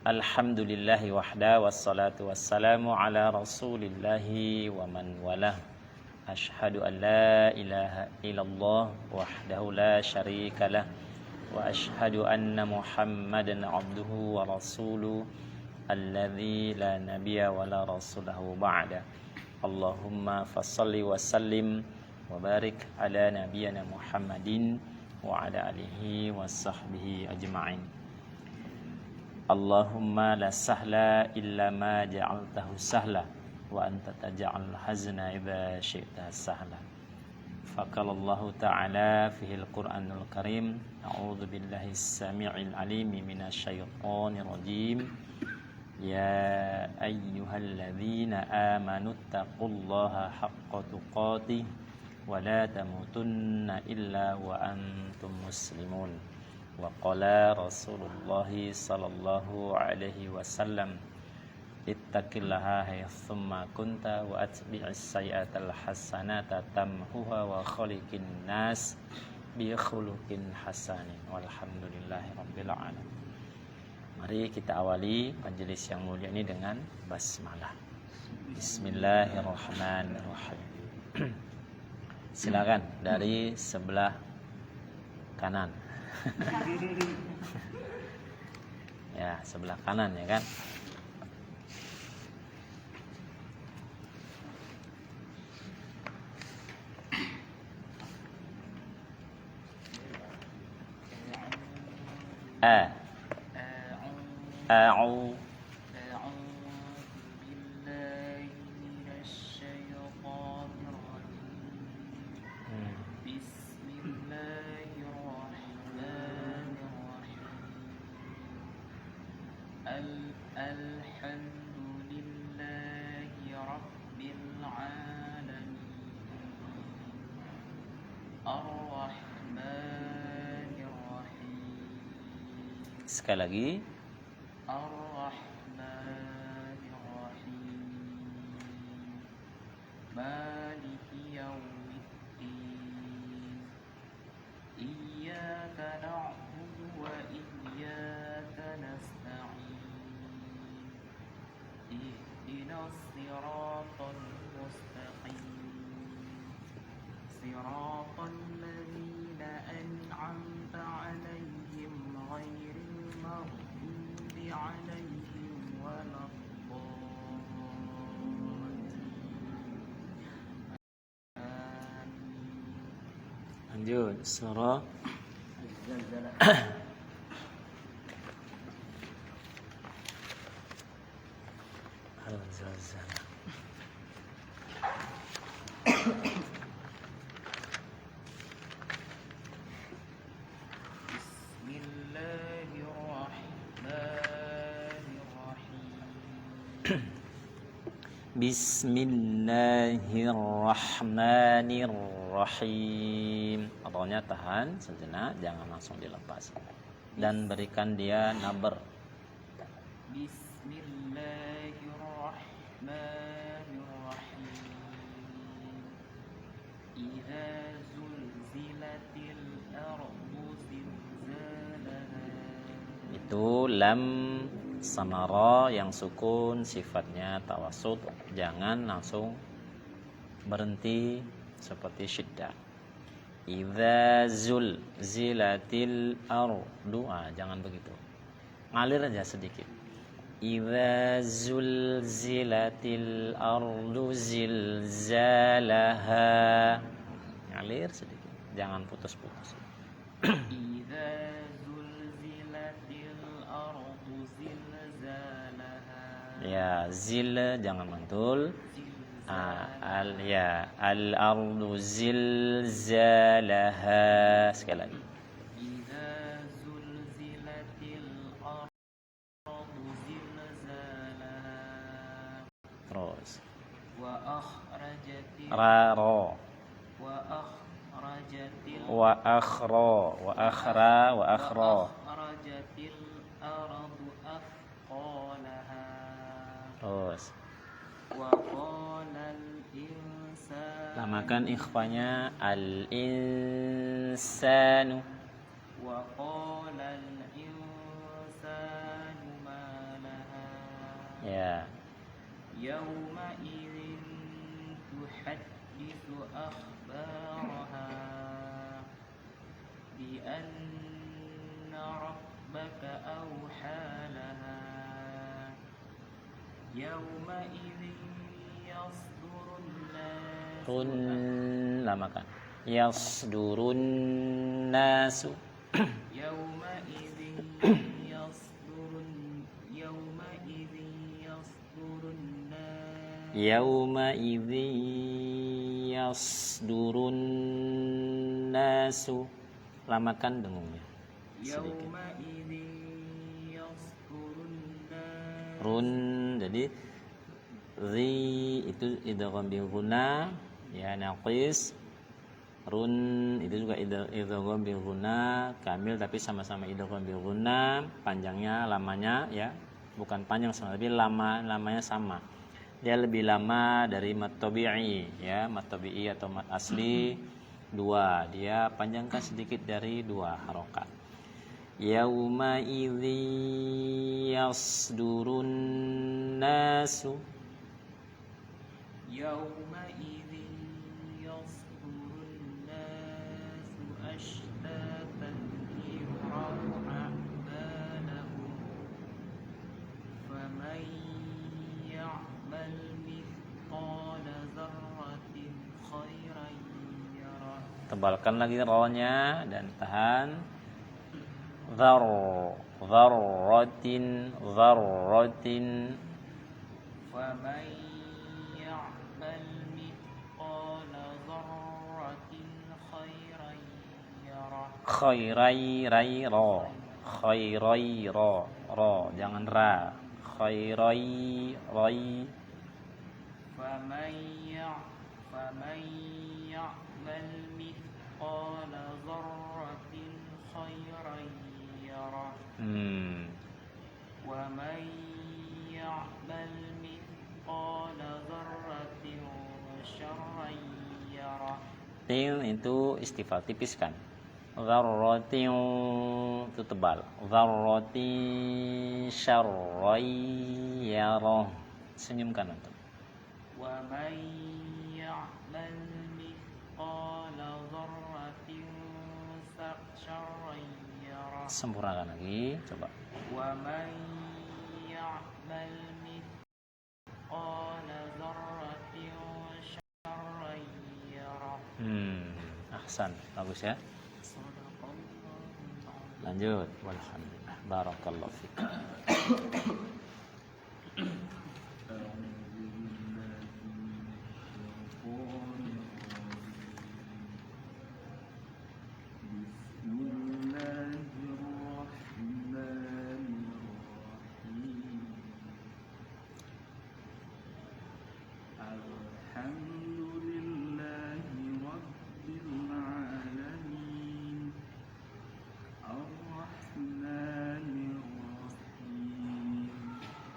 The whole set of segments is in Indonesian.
Alhamdulillahi wahda wassalatu wassalamu ala rasulillahi wa man walah. Ashhadu an la ilaha illallah wahdahu la syarikalah wa ashhadu anna Muhammadan abduhu wa rasuluh alladzi la nabiyya wa la rasulahu ba'da. Allahumma fassalli wa sallim wa barik ala nabiyyina Muhammadin wa ala alihi wa sahbihi ajma'in. Allahumma la sahla illa ma ja'altahu sahla wa anta taj'al hazna idza syi'ta sahla. Faqala Allah ta'ala fihi al-Qur'anul Karim, a'udzu billahi as-sami'il 'alim minasy syaithanir rajim. Ya ayyuhalladzina amanu taqullaha haqqa tuqatih wa la tamutunna illa wa antum muslimun. Wa qala Rasulullah sallallahu alaihi wasallam, ittaqillaha haythumma kunta wa atbi'is sayyi'atal hasanata tamhuha wa khaliqin nas bi khuluqin hasanin walhamdulillahi rabbil alamin. Mari kita awali majelis yang mulia ini dengan basmalah. Bismillahirrahmanirrahim. Silakan dari sebelah kanan. Ya, sebelah kanan ya kan. A'u Alhamdulillahi Rabbil Alamin Ar-Rahmanir Rahim. Sekali lagi. Ar-Rahmanir Rahim Maliki Yawmiddin Iyyaka na'budu wa iyyaka nasta'in Ihdinas siratal mustaqim Siratal ladzina an'amta 'alaihim ghairil maghdubi 'alaihim waladdallin. Lanjut surah Al-Zalzalah. Bismillahirrahmanirrahim. Awalnya tahan sejenak, jangan langsung dilepas dan berikan dia naber. Bismillahirrahmanirrahim. Idza zulzilatil ardu zilzalaha. Itu lam sama ra yang sukun sifatnya tawassut, jangan langsung berhenti seperti syiddah. Idza zulzilatil ardu, jangan begitu, ngalir aja sedikit. Idza zulzilatil ardu zilzalaha, ngalir sedikit, jangan putus-putus. Idza zulzilatil ardu zilzalaha. Ya, zil jangan mantul. Al-ardu zilzalaha. Sekali lagi. Idza zulzilatil ardu zilzalaha. Terus. Wa akhrajatil Ra-ro. wa akhrajatil Wa akhra. Wa akhra. Wa akhra. akhrajatil ardu athqalaha. Terus. Wa qala al-insanu. Lamakan ikhfanya al-insanu. Wa qala al-insanu ma Ya. يومئذ تحدث أخبارها بأن ربك أوحى لها يومئذ يصدر الناس Run lamakan. Yasdurun nasu. يومئذ يصدر يومئذ يصدر الناس Yauma idzi yasdurun nasu. Lamakan dengungnya sedikit. يومئذ يصدر الناس Run, jadi zi itu idgham bil ghunna ya naqis. Run itu juga idgham bil ghunna kamil, tapi sama-sama idgham bil ghunna, panjangnya lamanya ya bukan panjang sama, tapi lamanya sama. Dia lebih lama dari mat tabi'i ya, mat tabi'i atau mat asli 2, dia panjangkan sedikit dari 2 harokat. Yauma idzi yasdurun nasu. يومئذ يصدر الناس أشتاتا ليروا أعمالهم فمن يعمل مثقال ذرة خيرا يره Tebalkan lagi ro-nya dan tahan. Dzarratin فمن يعمل مثقال ذرة خيرا يره khairai ro jangan ra. khairai فمن يعمل مثقال ذرة خيرا يره ومن يعمل مثقال ذرة شرا يره. Til itu istifal tipis kan. Dzarratin itu tebal. Dzarratin syarrai yarah. Senyumkan untuk. ومن يعمل مثقال ذرة شرا يره. Sempurnakan lagi, coba. ومن يعمل مثقال ذرة شرا يره. Ahsan, bagus ya. صدق الله العظيم. Lanjut. Walhamdulillah. Barakallahu fiik.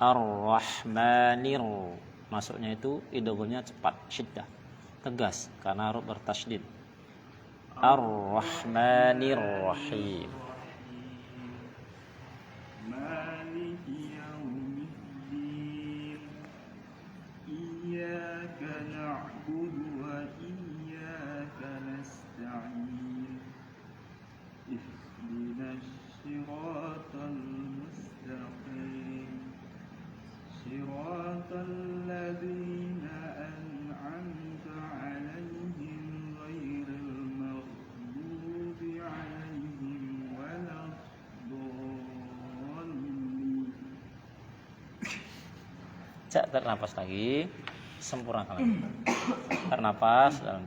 Ar-Rahmanir. Masuknya itu idghamnya cepat, syiddah, tegas karena huruf bertasydid. Ar-Rahmanir Rahim. مالك يوم الدين إياك نعبد وإياك نستعين اهدنا الصراط المستقيم صراط الذين أنعمت عليهم غير المغضوب عليهم ولا الضالين. Cak, tarik nafas lagi, sempurnakan lagi. Tarik nafas dalam.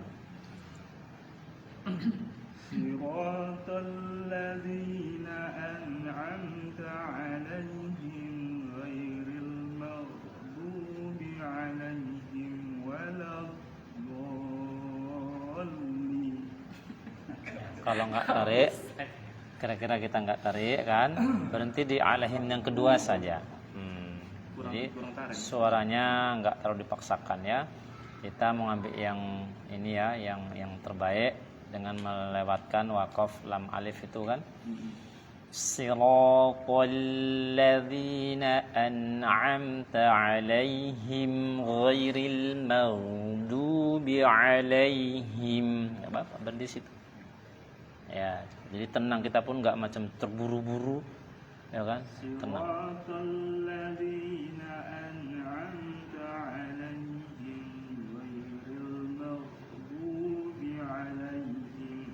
صراط الذين أنعمت عليهم غير المغضوب عليهم ولا الضالين. Kalau nggak tarik, kira-kira kita nggak tarik kan, berhenti di alaihim yang kedua saja. Jadi suaranya nggak terlalu dipaksakan ya. Kita mau ambil yang ini ya, yang terbaik dengan melewatkan waqaf lam alif itu kan. Siratal ladzina an'amta 'alaihim ghairil maghdubi 'alaihim. Enggak apa-apa, berhenti situ. Ya, jadi tenang, kita pun enggak macam terburu-buru, ya kan? Tenang. Siratal ladzina an'amta 'alaihim ghairil maghdubi 'alaihim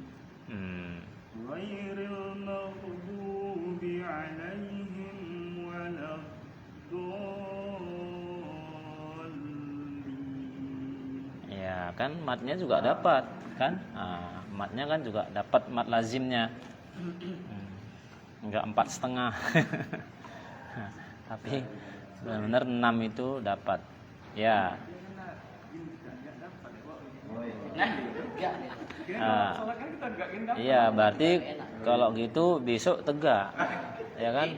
ghairil maghdubi 'alaihim waladdallin. Ya, kan matnya juga dapat, kan? Nah, matnya kan juga dapat mat lazimnya. Enggak 4,5. Tapi benar-benar 6 itu dapat. Ya. Iya, berarti kalau gitu besok tegak. Ya kan?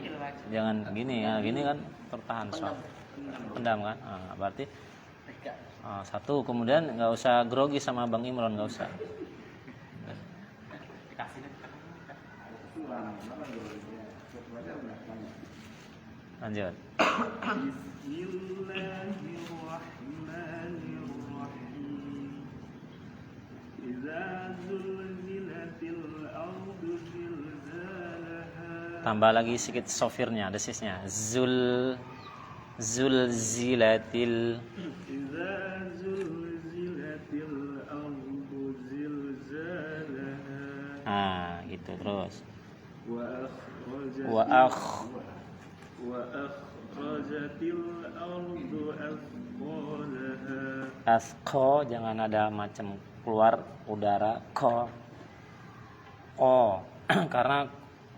Jangan gini ya, gini kan tertahan soal. Pendam kan? Nah, berarti satu, kemudian nggak usah grogi sama Bang Imron, nggak usah. Lanjut. Bismillahirrahmanirrahim. Idza zulzilatil ardu zilzalaha. Tambah lagi sedikit sofirnya, desisnya. Zulzilatil. Idza zulzilatil ardu zilzalaha. Gitu terus. Wa akhrajatil ardu athqalaha. Asko, jangan ada macam keluar udara ko. Karena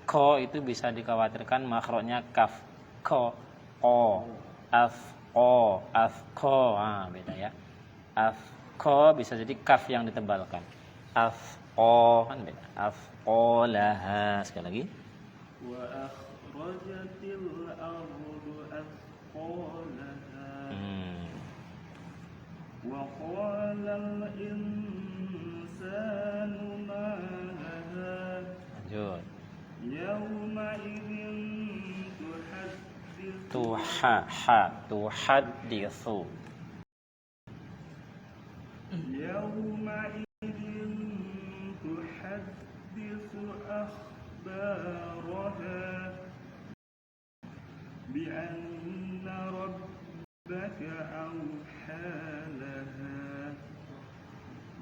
ko itu bisa dikhawatirkan makhrajnya kaf. Ko afko. Beda ya. Afko bisa jadi kaf yang ditebalkan. Afko kan beda. Afqalaha. Sekali lagi. Wa akhrajatil ardu athqalaha. Wa qalal insanu ma laha. Lanjut. Yawma idzin tuhadditsu. Tuhaditsu. Yawma idzin tuhadditsu akhbaraha bi anna rabbaka awha laha.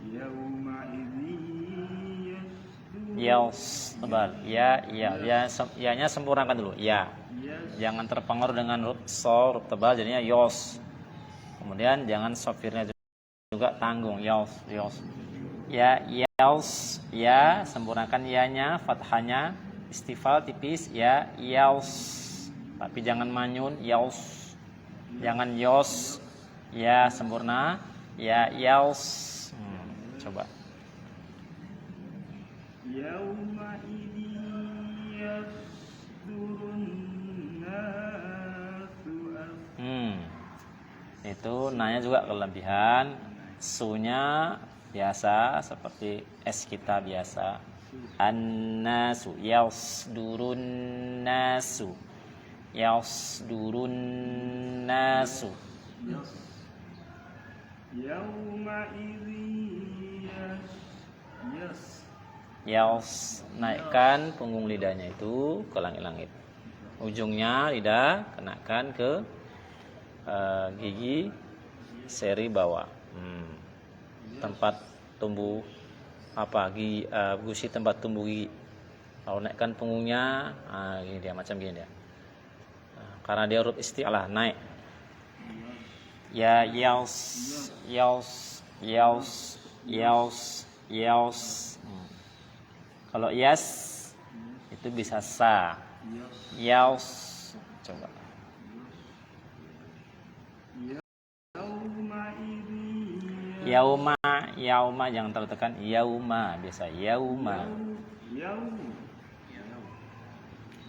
Yawma idzin Tebal. Ya-nya sempurnakan dulu. Ya. Jangan terpengaruh dengan huruf tebal jadinya yos. Kemudian jangan sofirnya juga tanggung. Yos. Ya, sempurnakan ya-nya, fathahnya, istifal tipis, ya, yos. Tapi jangan manyun, yos. Jangan yos. Ya, sempurna. Ya, yos. Coba. Yawma idzin yasdurun nasu. Itu nanya juga kelebihan. Sunya biasa seperti S kita biasa. An-nasu yasdurun nasu. Yasdurun nasu. Yawma idzin naikkan punggung lidahnya itu ke langit-langit. Ujungnya lidah kenakan ke gigi seri bawah. Tempat tumbuh gigi, gusi tempat tumbuh gigi. Kalau naikkan punggungnya, gini dia, macam gini dia. Karena dia huruf isti'lah, naik. Ya, yaus. Kalau yas itu bisa sa. Yaus. Coba. Yauma jangan terlalu tekan. Yauma biasa. Yauma.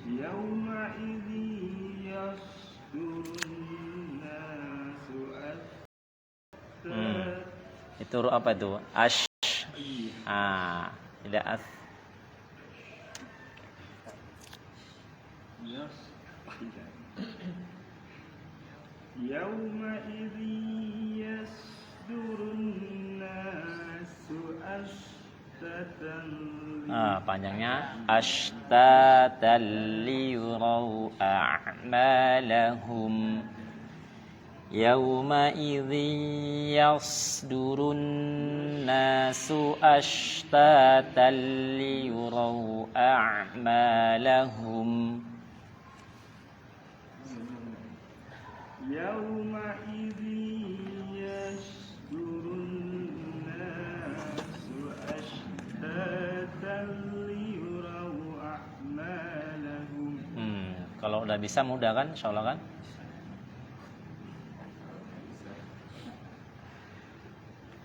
Yauma idzin yasdurun nasu Itu huruf apa itu? Ash. Tidak as. يومئذ يصدر الناس أشتاتا Panjangnya ashtatan liyuraw a'malahum Yawma idhin yasdurun nasu ashtatan liyuraw a'malahum يومئذ يصدر الناس أشتاتا ليروا أعمالهم. Kalau udah bisa mudah kan, insyaallah kan?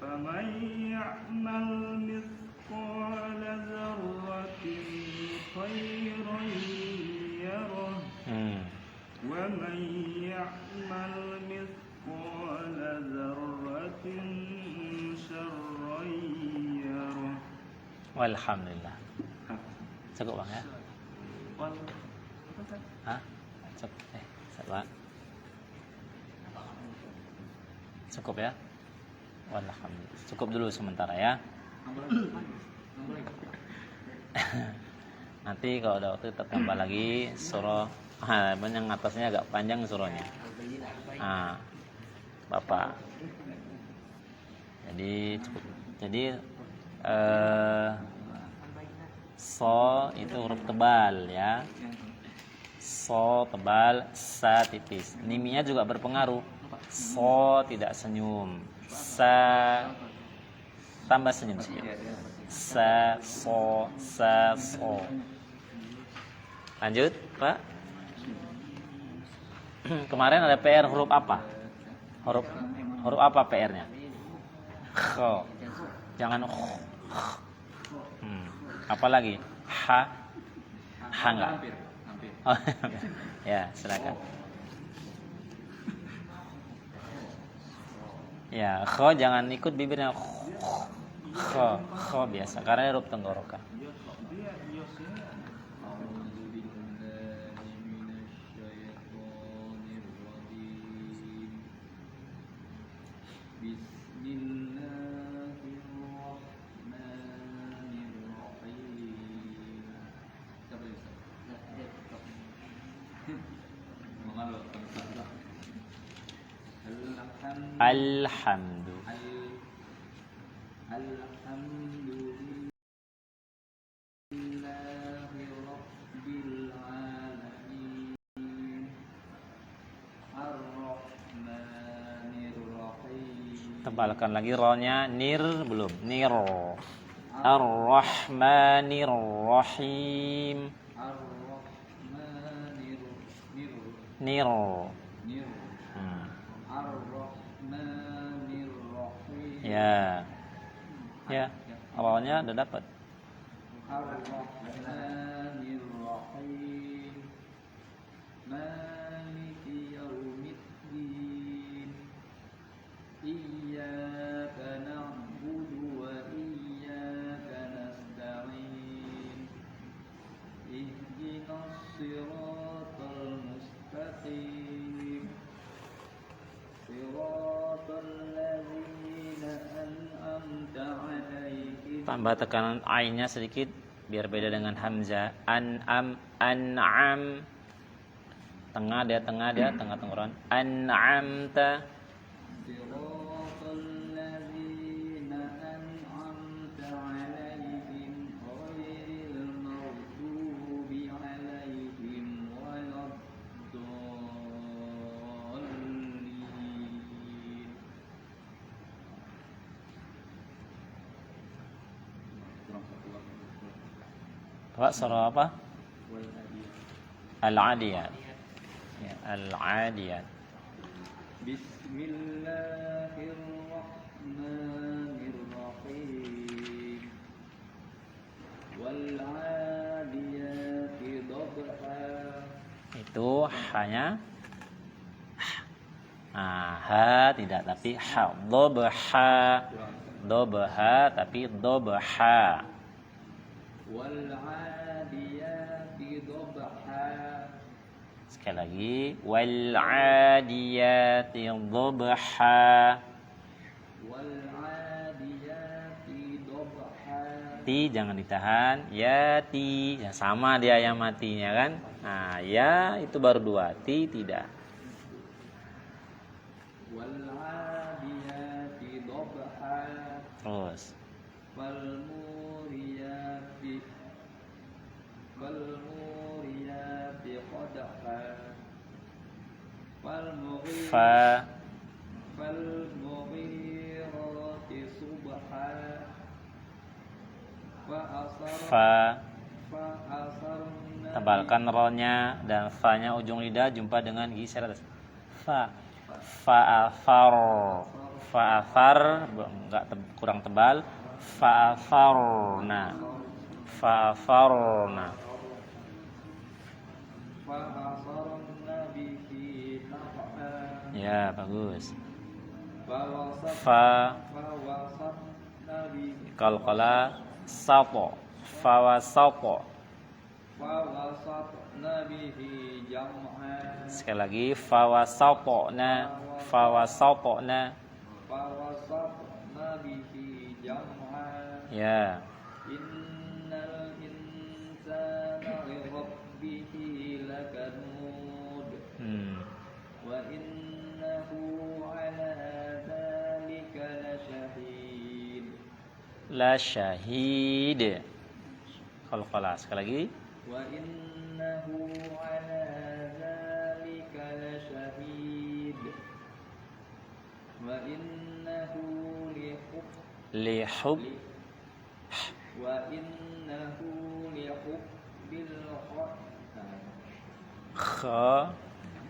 فمن يعمل مثقال ذرة خيرا يره ومن يعمل مثقال ذرة شرا يره. Walhamdulillah. Cukup Bang ya? Hah? Cukup. Sabar. Cukup ya? Walhamdulillah. Cukup dulu sementara ya. Nanti kalau ada waktu tetap tambah lagi surah. Yang atasnya agak panjang surahnya. Bapak. Jadi cukup. Jadi so itu huruf tebal ya. So tebal, sa tipis. Mimnya juga berpengaruh. So tidak senyum. Sa tambah senyum sedikit. Sa so. Lanjut, Pak. Kemarin ada PR huruf apa? Huruf apa PR-nya? Kho. Jangan kho. Apa lagi? Ha enggak? Oh, ya, silakan. Ya, kho jangan ikut bibirnya. Kho biasa karena huruf tenggorokan. Tebalkan lagi ronya. Nir belum. Nir. Ar-Rahmanir-Rahim. Nir. Ya. Ya. Awalnya udah dapat. Ar-Rahmanir-Rahim. Maliki yaumiddin. Iyyaka na'budu wa iyyaka nasta'in. Ihdinas siratal mustaqim. Siratal ladzina an'amta 'alaihim. Tambah tekanan ainnya sedikit biar beda dengan hamzah. An'am. Tengah dia tengah tenggorokan. An'amta. Pak surah apa? Al-Adiyat. Ya, Al-Adiyat. Bismillahirrahmanirrahim. Wal-'adiyati dhabha. Itu hanya ha tidak tapi ha. Dhabha tapi dhabha. Wal-'adiyati dhabha. Sekali lagi, wal 'adiyati dhabha. wal 'adiyati dhabha. Ti jangan ditahan, ya ti, ya sama dia yang matinya kan. Nah, ya itu baru dua, ti tidak. wal 'adiyati dhabha. Terus fal muriyati qadha. fa fal mughirati subha. fa fa asarna tebalkan ro-nya dan fa-nya ujung lidah jumpa dengan gigi atas. Fa'afar enggak kurang tebal. Fa'afarna fa asarna bihi naq'a. ya bagus. fa Fa wasatna bihi qalqala sapo fawasaqo. fa wasatna bihi jam'a. Sekali lagi fawasaqona fa wasatna bihi jam'a. ya. innal insana li rabbihi lakanud. Wa innahu ala dhalika lasyahid. La syahid. Qalqala sekali lagi. Wa innahu ala dhalika lasyahid. Wa innahu Lihub wa innahu lihubbil kha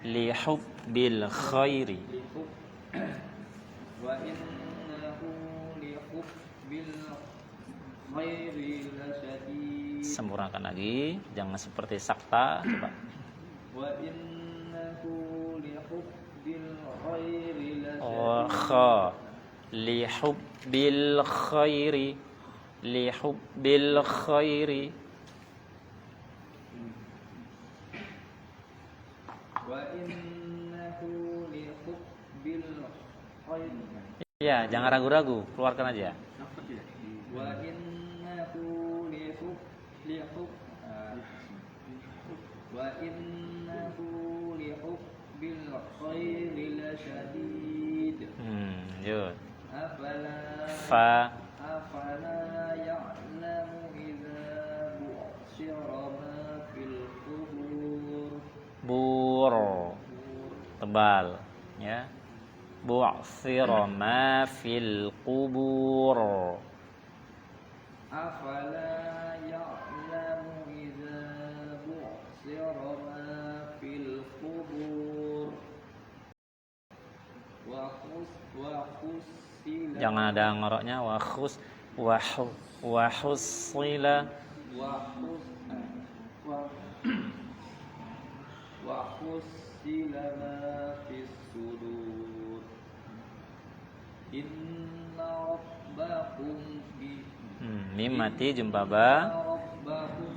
lihubbil khairi. wa innahu lihubbil khairi lasyadid. Sempurnakan lagi, jangan seperti sakta. Coba. Wa innahu lihubbil khairi Oh, lasyadid. kha lihubbil khairi. Lihubbil khairi. Wa innahu lihubbil khairi. Ya, jangan ragu-ragu, keluarkan aja. Wa innahu wa innahu lihubbil khairi lasyadid. Yuk. Afala Fa ya'lamu idza bu'thira ma fil qubur. bur tebal ya. Bu'thira ma fil qubur. Afala ya'lamu idza bu'thira ma fil qubur. Wa khussila. Jangan ada ngoroknya. Wa khussila. Wa khussila ma fis sudur. Inna rabbakum bi Mim mati jumpa ba. rabbahum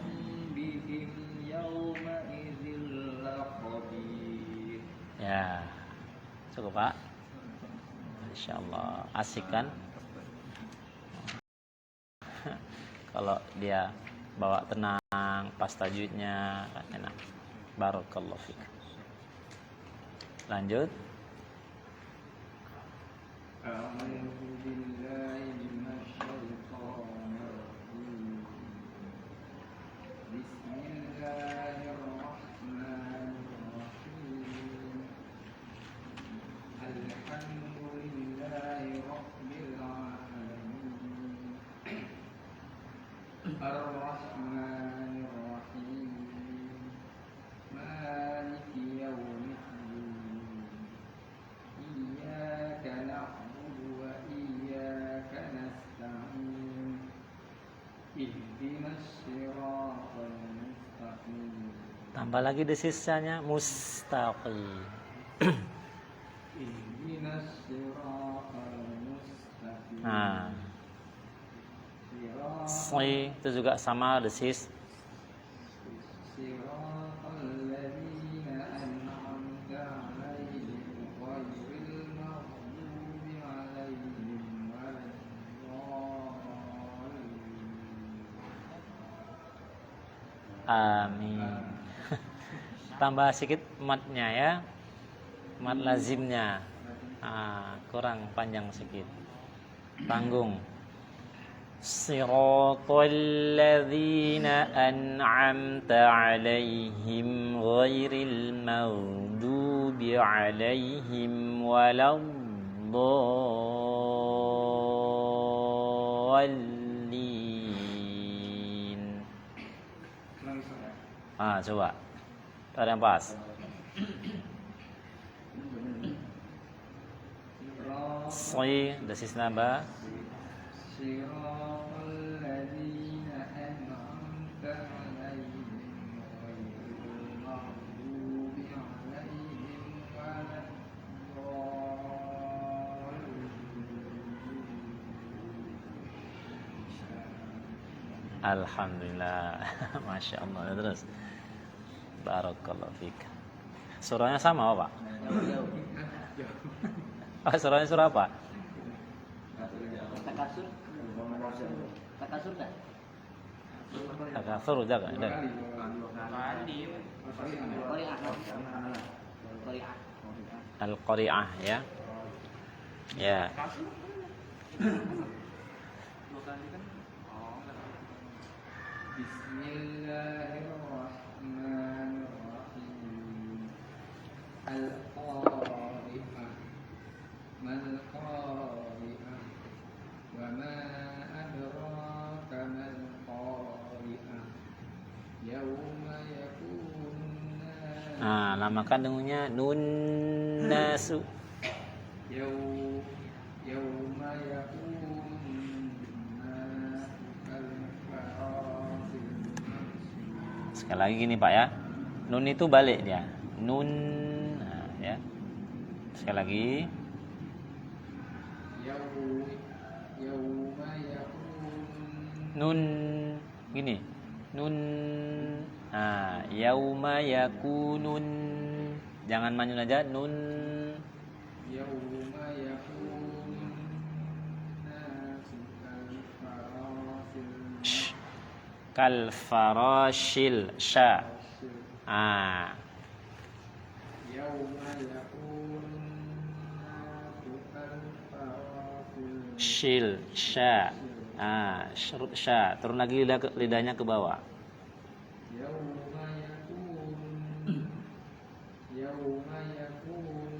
bihim yawma idzil lakhabir. Ya. Cukup, Pak. Insyaallah asik kan? Kalau dia bawa tenang pas tajwidnya kan enak. Barakallahu fiik. Lanjut. A'udzu billahi minasy syaithanir rajim. Bismillahirrahmanirrahim. Alhamdulillahi rabbil alamin. Ar-Rahmanir Rahim. Maliki yaumiddin. Iyyaka na'budu wa iyyaka nasta'in. Ihdinas siratal mustaqim. Tambah lagi desisnya mustaqim. Ihdinas siratal mustaqim. Nah, si itu juga sama desis. Siratal ladzina Amin. Tambah sedikit matnya ya. Mat lazimnya. Kurang panjang sedikit. Tanggung. Siratal ladzina an'amta 'alaihim ghairil maghdubi 'alaihim waladdallin. Coba. Ada yang pas. Dosis nambah. Siratal ladzina an'amta 'alaihim ghairil maghdubi 'alaihim waladdallin. Alhamdulillah. Masya Allah. Terus barakallahu fiik. Surahnya sama Pak? Surahnya surah apa? Takasur. Takasur kan? Takasur jaga. Al-Qari'ah ya. Ya. Bismillahirrahmanirrahim. Al-Qari'ah. Mal Qari'ah. Wa ma adraka mal Qari'ah. Yauma yakunun nas. Nama kandungnya nun nasu. Yauma yakunun nas kal-farasil mabsus. Sekali lagi gini Pak ya. Nun itu balik dia. Nun ya. Sekali lagi. Yauma yakunun Nun gini. Nun. Yauma yakunun. Jangan manyun aja. Nun. yauma yakunun nasu kal-farasil Kal farashil sya. Yauma yakunun nasu kal-farasil Shil sya. Syurut sya. Turun lagi lidahnya ke bawah. Yauma yakunun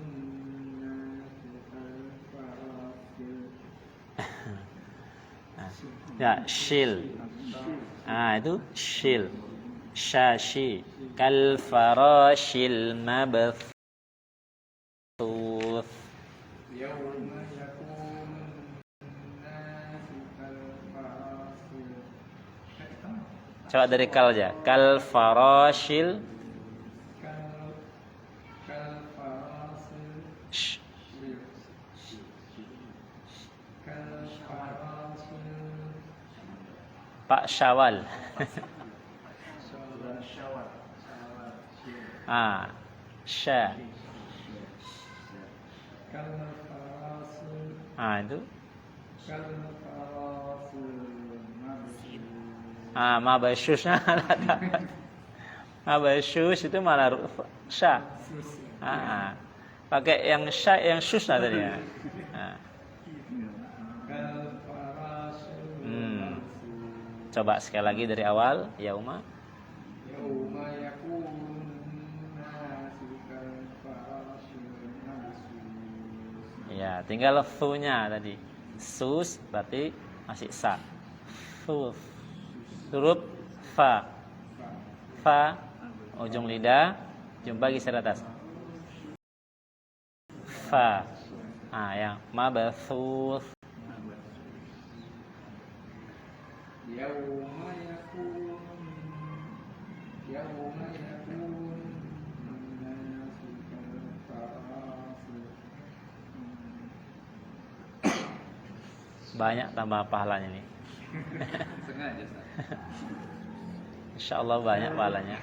nasu kal-farasil. Ya, shil. Itu shil. Syashi. Kal farashil mabthuth. Yauma yakunun nasu kal-farasil. Coba dari kal aja. Kal farashil. Kal-farasil Sh. kal-farasil Pak Syawal. Sya. kal-farasil Itu. kal-farasil mabsus. Mabasyusnya mabasyus itu malah sya. Pakai yang sya yang sus tadi ya. Kal-farasil mabsus. Coba sekali lagi dari awal. Yauma. Yauma yakunun nasu kal-farasil mabsus. Ya, tinggal thu-nya tadi. Sus berarti masih sa. Thu. Huruf fa. Fa ujung lidah jumpa geser atas. Fa. Yang mabthuth. Yauma yakunun nasu kal-farasil. Banyak tambah pahalanya nih. Sengaja, Ustaz. Insyaallah banyak pahalanya.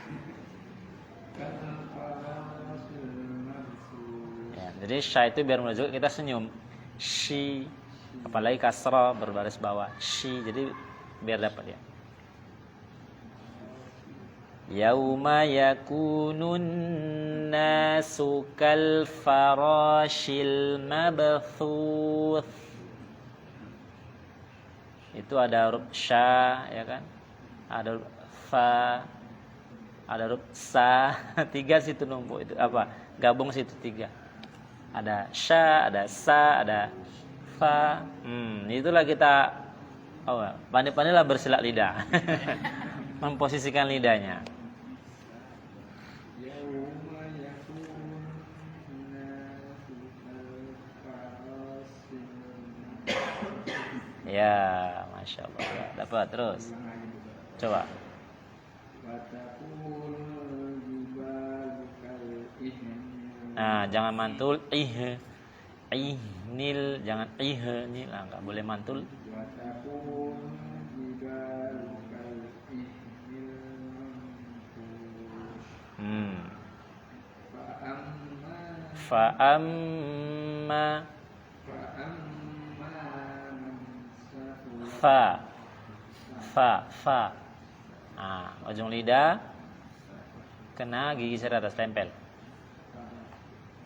Kal-farasil mabsus. Ya, jadi sya itu biar menunjukkan kita senyum. Shi. Apalagi kasrah berbaris bawah. Shi. Jadi biar dapat ya. Yauma yakunun nasu kal farashil mabthuth. Itu ada huruf sya, ya kan? Ada huruf fa, ada huruf sa. 3 situ numpuk itu apa? Gabung situ 3. Ada sya, ada sa, ada fa. Itulah kita pandai-pandailah bersilat lidah. Memposisikan lidahnya. Ya, masya Allah. Ya, dapat terus. Coba. Nah, jangan mantul nil, jangan nil, enggak boleh mantul. Fa'amma fa. Ujung lidah kena gigi seri atas, tempel.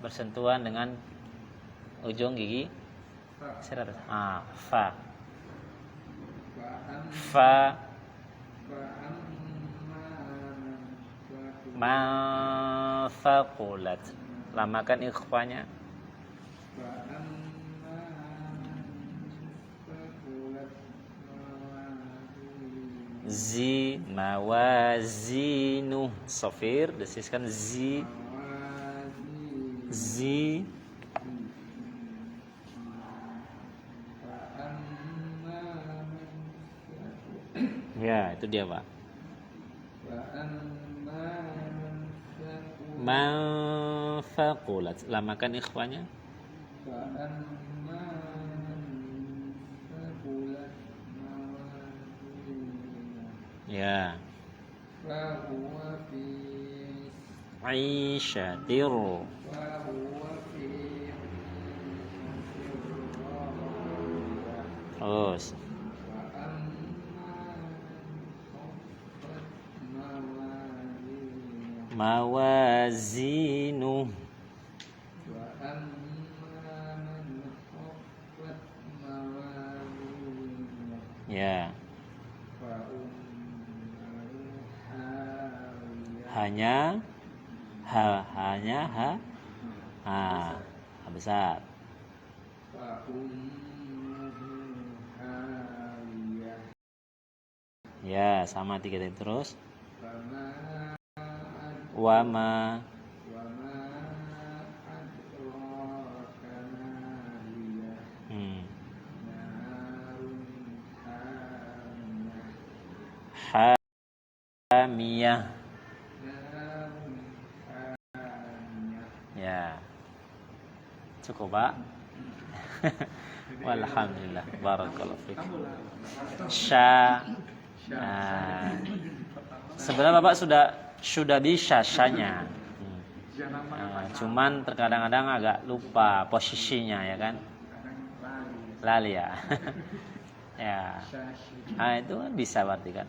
Bersentuhan dengan ujung gigi seri atas. Fa. Ma faqulat. Lamakan ikhfanya. Zi mawazinu sofir, desiskan zi. Ya, itu dia, Pak. Manfaqulat. Lamakan ikhwanya. Ya. Aisyatir. Terus. Mawazinu. Ya. Hanya besar. Ya, sama 3 tadi terus. Wama hamiyah. Ya. Cukup, Pak. Walhamdulillah. Barakallahu fiik. Sebenarnya Bapak sudah bisa syanya. Cuman terkadang-kadang agak lupa posisinya, ya kan? Lali ya. Ya. Itu kan bisa berarti kan.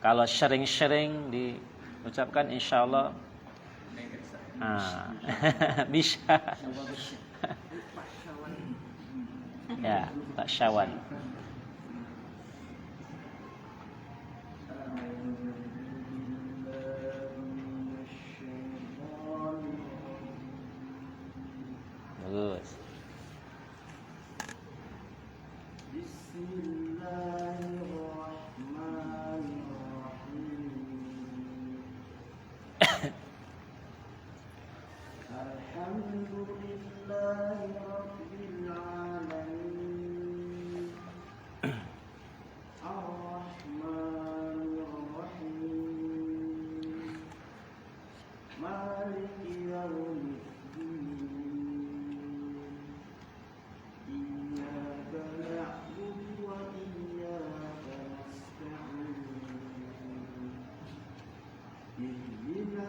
Kalau sering-sering diucapkan insyaallah bisa. Ya, Pak Syawan. Bagus.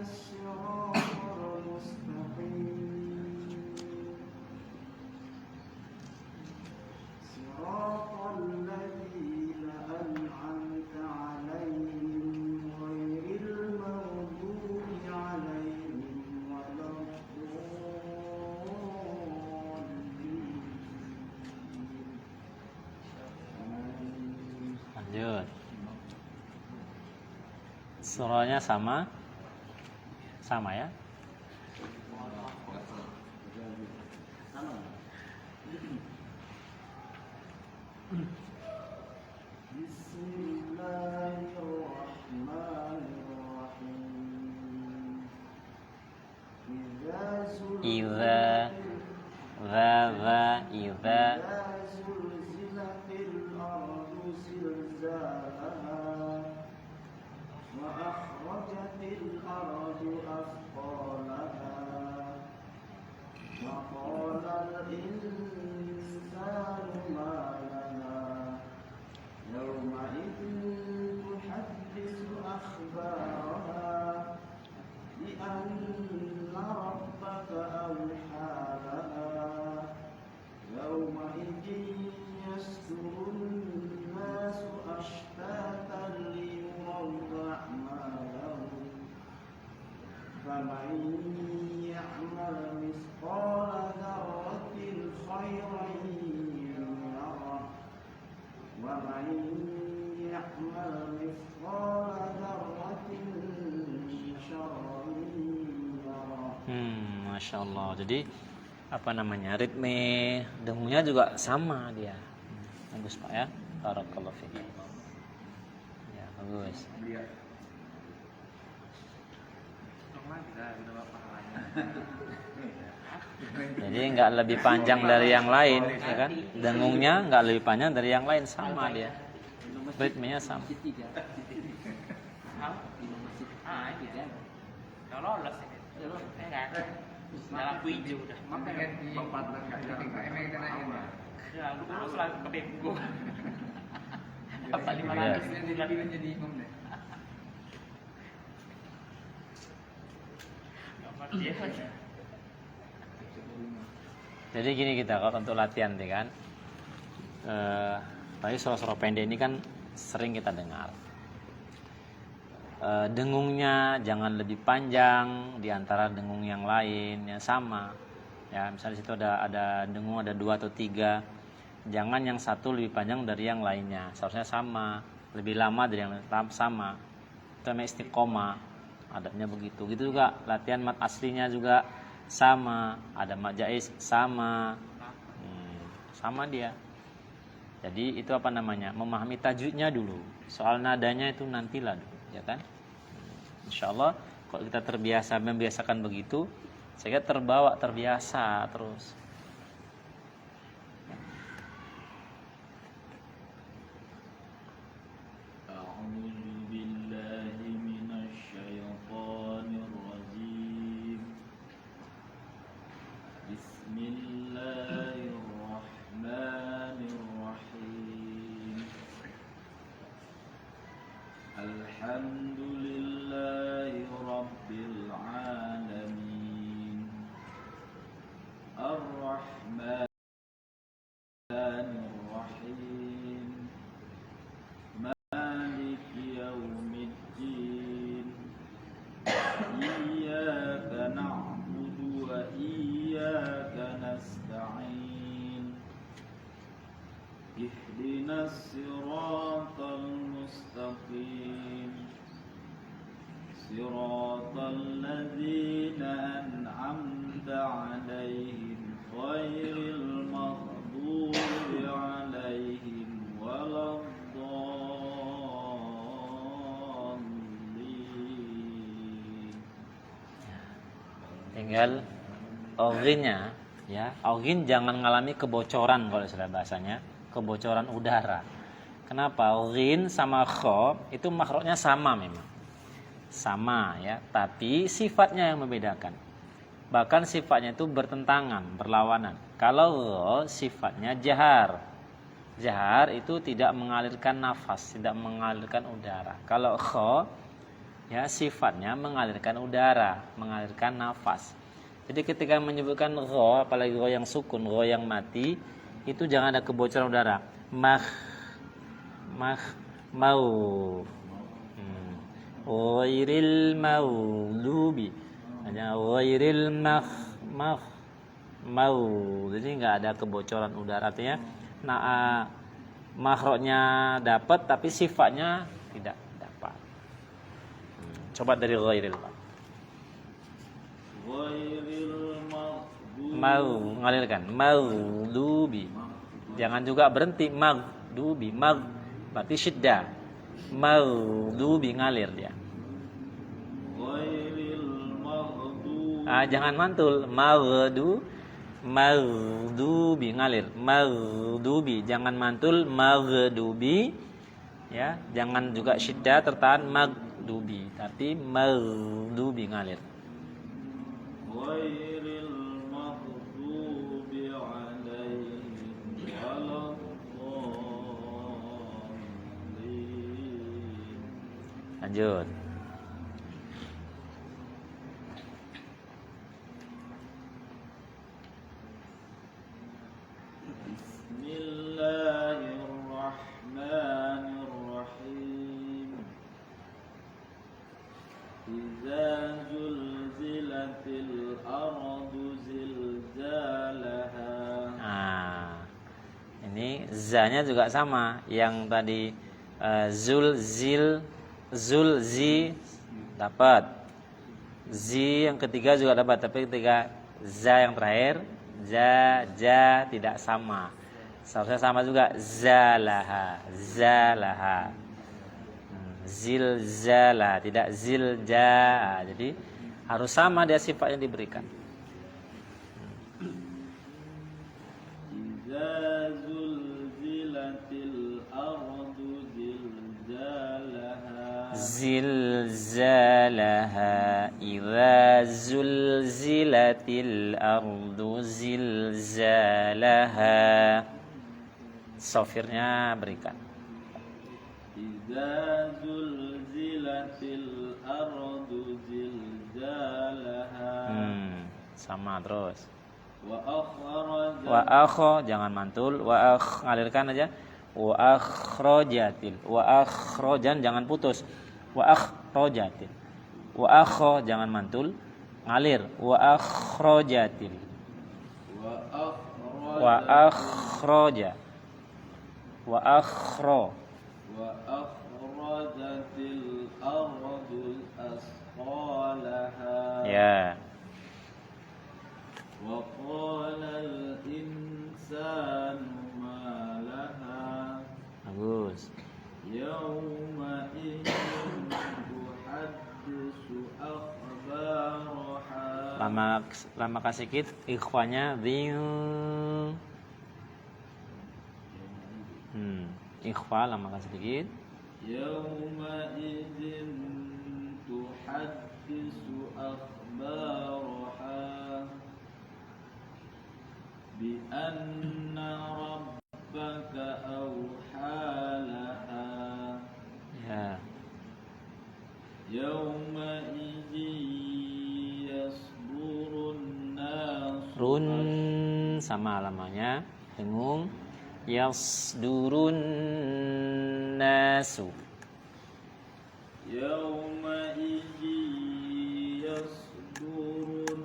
صراط Lanjut. Surahnya sama ya. Sama. Bismillahirrahmanirrahim. Idza idza zulzilatil ardu zilzalaha wa akhrajatil ardu athqalaha wa qala al insanu ma laha yawma idzin tuhaddithu akhbaraha bi anna rabbaka awha laha yawma idzin yasdurun nasu ashtatan liyuraw a'malahum faman ya'mal mithqala dharratin khayran yarah wa man ya'mal mithqala dharratin syarran yarah. Masya Allah. Jadi apa namanya, ritme dengungnya juga sama dia. Bagus Pak ya. Barakallahu fiik. Ya, bagus. Lihat. Udah pahalanya. Jadi nggak lebih panjang dari yang lain, ya kan? Dengungnya nggak lebih panjang dari yang lain, sama dia. Ritmenya sama. Masjid 3. Di masjid. Iya. Kalau lolos ya. Enggak. Dalam hijau udah. Makanya di empat enggak emang kena ini. Ya, lu lulus lah ke Bengku. Apa Iya. 500 bulan. Jadi imam deh. Dia. Jadi gini kita kalau untuk latihan nih kan, tadi surah-surah pendek ini kan sering kita dengar. Dengungnya jangan lebih panjang di antara dengung yang lain yang sama. Ya, misalnya di situ ada dengung ada 2 atau 3. Jangan yang satu lebih panjang dari yang lainnya. Seharusnya sama, lebih lama dari yang lain sama. Itu namanya istiqomah. Adabnya begitu. Gitu juga latihan mat aslinya juga sama, ada mat jaiz sama. Sama dia. Jadi itu apa namanya? Memahami tajwidnya dulu. Soal nadanya itu nantilah dulu, ya kan? Insyaallah kalau kita membiasakan begitu, saya kira terbiasa terus. Alhamdulillahi Rabbil Alamin Ar-Rahmanir Rahim Maliki Yawmiddin Iyyaka na'budu wa iyyaka nasta'in Ihdinas siratal mustaqim Siratal ladzina an'amta 'alaihim ghairil maghdubi 'alaihim waladdallin. Tinggal orginnya ya. Orgin jangan mengalami kebocoran kalau istilah bahasanya, kebocoran udara. Kenapa? Orgin sama kho itu makhrajnya sama memang. Sama ya, tapi sifatnya yang membedakan. Bahkan sifatnya itu bertentangan, berlawanan. Kalau ro sifatnya jahar. Jahar itu tidak mengalirkan nafas, tidak mengalirkan udara. Kalau kho ya sifatnya mengalirkan udara, mengalirkan nafas. Jadi ketika menyebutkan ro, apalagi ro yang sukun, ro yang mati, itu jangan ada kebocoran udara. Mau. Ghairil maghdubi. Hanya ghairil mau. Jadi enggak ada kebocoran udara, artinya makhrajnya dapat tapi sifatnya tidak dapat. Coba dari ghairil, Pak. Ghairil maghdubi. Mau ngalirkan, maghdubi. Jangan juga berhenti maghdubi, berarti syiddah. Maghdubi ngalir dia. Ghairil maghdubi. Jangan mantul, maghdubi ngalir, maghdubi jangan mantul, maghdubi ya, jangan juga syiddah tertahan maghdubi, tapi maghdubi ngalir. Ghairil maghdubi alaihim waladdallin. Lanjut. Bismillahirrahmanirrahim. Idza zulzilatil ardu zilzalaha. Ini za-nya juga sama. Yang tadi zulzi dapat. Zi yang ketiga juga dapat, tapi ketika za yang terakhir ja tidak sama. Seharusnya sama juga zalaha. Zilzala, tidak zilja. Jadi harus sama dia sifat yang diberikan. Idza zulzilatil ardu zilzalaha. Zilzalaha. Idza zulzilatil ardu zilzalaha. Sofirnya berikan. Idza zulzilatil ardu zilzalaha. Sama terus. Wa Jangan mantul. Ngalirkan aja. Wa akhrajatil. Wa akhrajan jangan putus. Wa akhrajatil. Jangan mantul. Ngalir. Wa akhrajatil. Wa akhraja. Wa akhrajatil ardu asqalaha. Ya. Wa qalal insanu ma laha. Bagus. Yawma idzin tuhaddisu akhbaraha. Lama kasih sedikit ikhwanya dzin. Ikhfa lama kasih sedikit. Yawma idzin tuhaddisu akhbaraha bi anna rabbaka awhalaha. Ya. Yawma idzin yasdurun nas. Run sama lamanya. Dengung. Yasdurun nasu. Yawma idzin yasdurun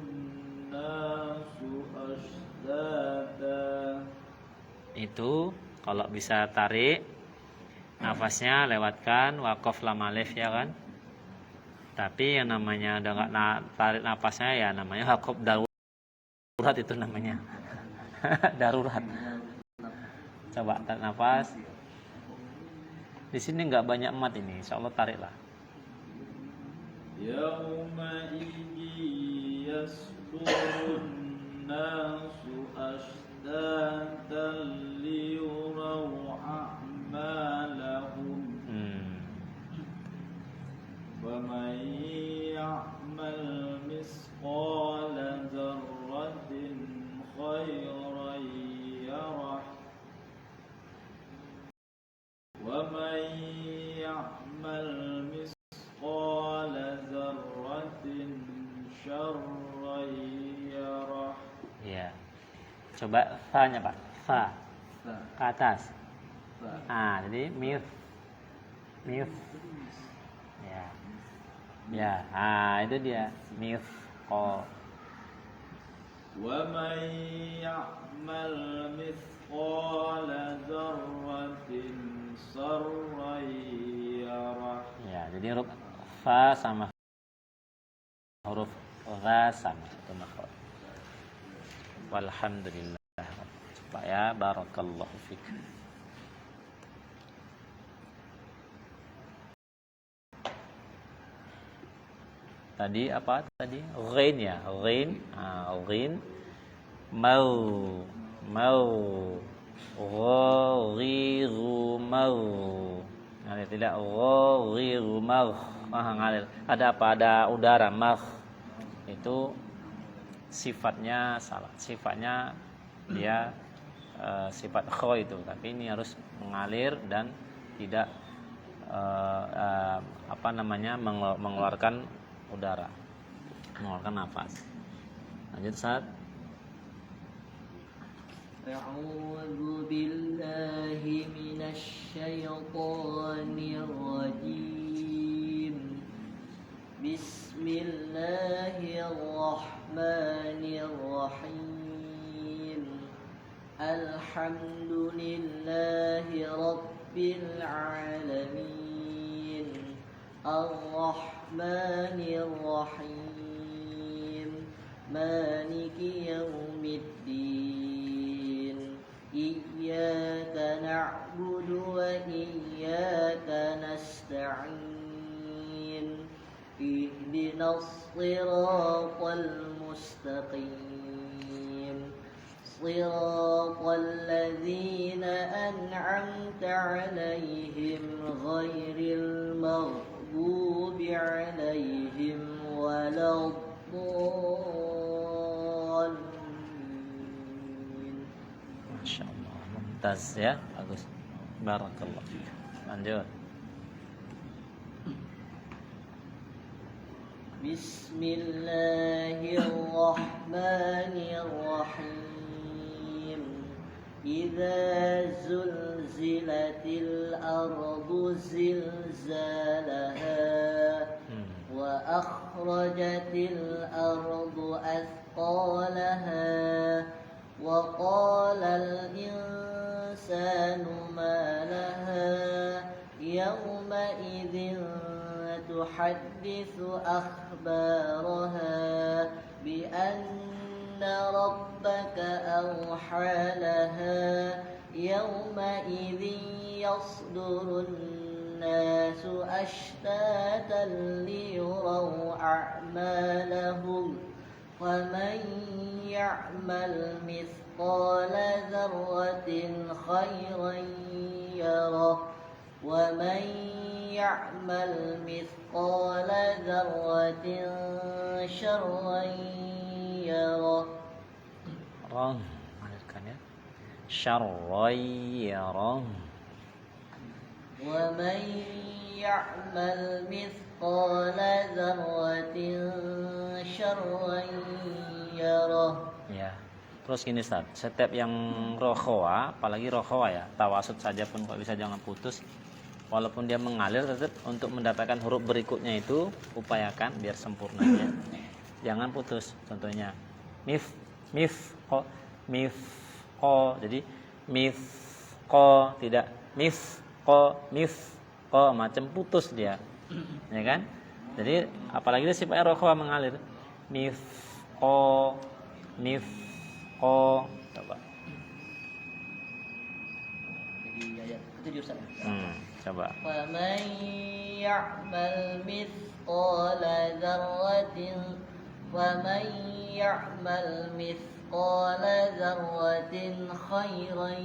nasu ashtata. Itu kalau bisa tarik nafasnya lewatkan waqaf lam alif ya kan. Tapi yang namanya udah enggak tarik nafasnya ya namanya waqaf darurat, itu namanya. Darurat. Coba tarik nafas. Di sini enggak banyak mat ini, insyaallah tariklah. Yawma idzi yasdurun nasu ashtatan liyuraw a'malahum. Faman ya'mal misqala dzarratin khairan yarah. وَمَنْ يَعْمَلْ مِثْقَالَ ذَرَّةٍ شَرًّا يَرَهُ. Ya. Coba fa-nya, Pak. Fa. Ke atas. Jadi mif. Ya. Ya, itu dia. Mithqal. وَمَنْ يَعْمَلْ مِثْقَالَ misqala dzarratin sarran yarah. Ya, jadi huruf fa sama huruf gha sama itu makhraj. Walhamdulillah. Coba ya, barakallahu fik. Tadi apa tadi? Ghain ya, ghain. Ghain. Mau. Ghiru mau. Ngalir tidak? Ghiru mau. Ngalir. Ada apa? Ada udara mau. Itu sifatnya salah. Sifatnya dia sifat kho itu, tapi ini harus mengalir dan tidak mengeluarkan udara, mengeluarkan nafas. Lanjut saat. A'udzu billahi minasy syaithanir rajim. Bismillahirrahmanirrahim. Alhamdulillahi rabbil alamin. Ar-Rahmanir Rahim. Maliki yaumiddin. Iyyaka na'budu wa iyyaka nasta'in. Ihdinas siratal mustaqim. Siratal ladzina an'amta 'alaihim ghairil maghdubi 'alaihim waladdallin. Masyaallah, mumtaz ya, bagus. Barakallah. Lanjut. Bismillahirrahmanirrahim. Idza zulzilatil ardu zilzalaha wa akhrajatil ardu athqalaha wa qalal insanu ma laha yawma idzin tuhadditsu akhbaraha bi anna rabbaka awha laha yawma idzin yasdurun nasu ashtatan liyuraw a'malahum wa man ya'mal mithqala dzarratin khairan yarah wa man ya'mal mithqala dzarratin syarran yarah. Rang, alirkan ya. Syarran yarah. Wa man ya'mal mithqala dzarratin syarran yarah. Ya. Terus gini Ustaz, setiap yang rohoa, apalagi rohoa ya, tawasud saja pun kok bisa jangan putus. Walaupun dia mengalir, tetap untuk mendapatkan huruf berikutnya itu upayakan biar sempurnanya. Jangan putus. Contohnya mif ko, jadi mif ko, tidak mif ko macam putus dia, ya kan? Jadi apalagi dia sifatnya rohoa mengalir, mif ko, coba. Jadi ayat ke-7 Ustaz. Coba. Faman ya'mal mithqala dzarratin khairan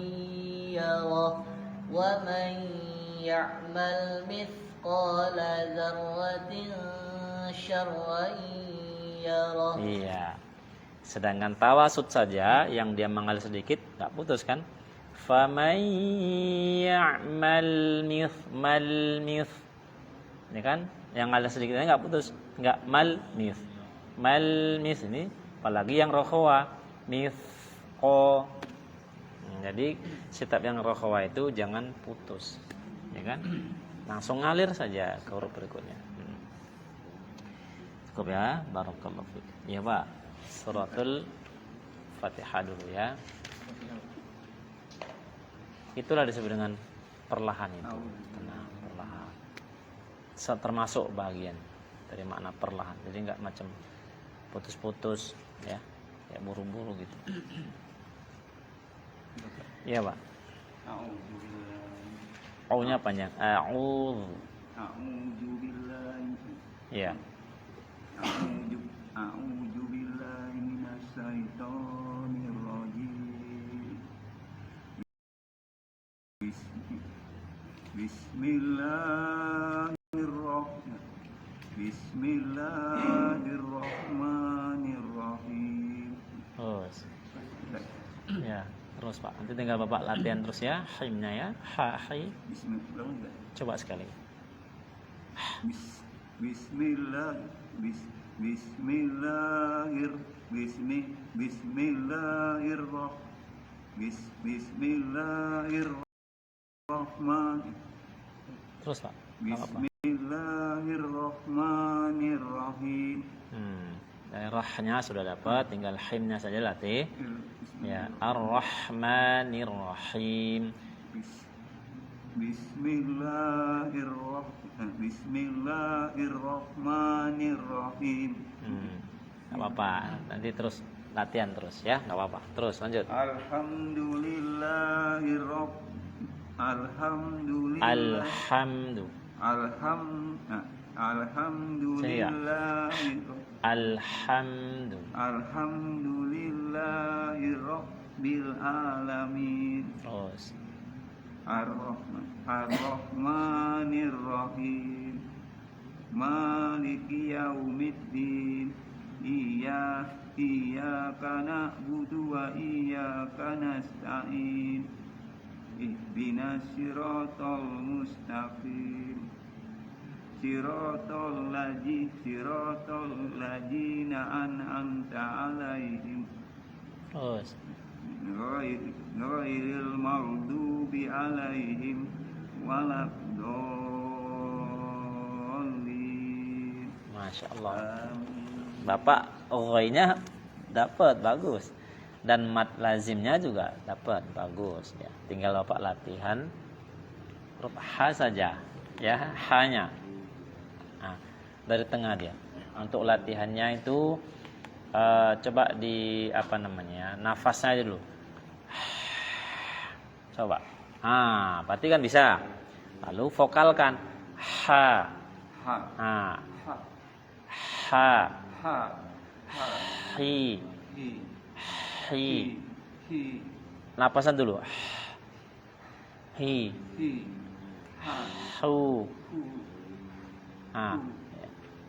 yarah wa man ya'mal mithqala dzarratin syarran yarah. Iya. Sedangkan tawasud saja yang dia mengalir sedikit enggak putus kan? Faman ya'mal mith. Ini kan yang ngalir sedikitnya enggak putus, enggak mal mith ini apalagi yang rohowa mithqo. Jadi setiap yang rohowa itu jangan putus, ya kan? Langsung ngalir saja ke huruf berikutnya. Cukup ya, barakallahu fiik. Ya Pak, suratul Fatihah dulu ya. Itulah disebut dengan perlahan itu. Tenang, perlahan. Termasuk bagian dari makna perlahan. Jadi enggak macam putus-putus ya, kayak buru-buru gitu. Iya, Pak. Au-nya panjang. A'udzu. A'udzu billahi. Iya. A'udzu billahi minasyaitonir rajim. Bismillahirrahmanirrahim. Terus. Ya, terus Pak. Nanti tinggal Bapak latihan terus ya, himnya ya. Hai. Bismillah. Coba sekali. Bismillah. Bismillahirrahmanirrahim. Terus Pak. Enggak apa-apa. Bismillahirrahmanirrahim. Daerahnya sudah dapat, tinggal himnya saja latih. Ya, Ar-Rahmanir-Rahim. Bismillahirrahmanirrahim. Enggak apa-apa. Nanti terus latihan terus ya, enggak apa-apa. Terus lanjut. Alhamdulillahirabbil alamin. Terus. Ar-Rahmanir-Rahim. Maliki yaumiddin. Iyyaka na'budu wa iyyaka nasta'in. Ihdinas siratal mustaqim. Siratal ladzina an'amta 'alaihim. Terus. Ghairil maghdubi 'alaihim waladdallin. Masya Allah. Bapak ghainya dapat bagus. Dan mat lazimnya juga dapat bagus ya. Tinggal Bapak latihan huruf ha saja ya, hanya. Nah, dari tengah dia. Untuk latihannya itu coba di nafasnya aja dulu. Coba. Berarti kan bisa. Lalu vokalkan ha. Ha. Ha. Ha. Ha. Ha. Ha. Hi. Hi. Hi. Hi. Napasan dulu. Hi. Hi. Ha. Hu. Hu. Ah.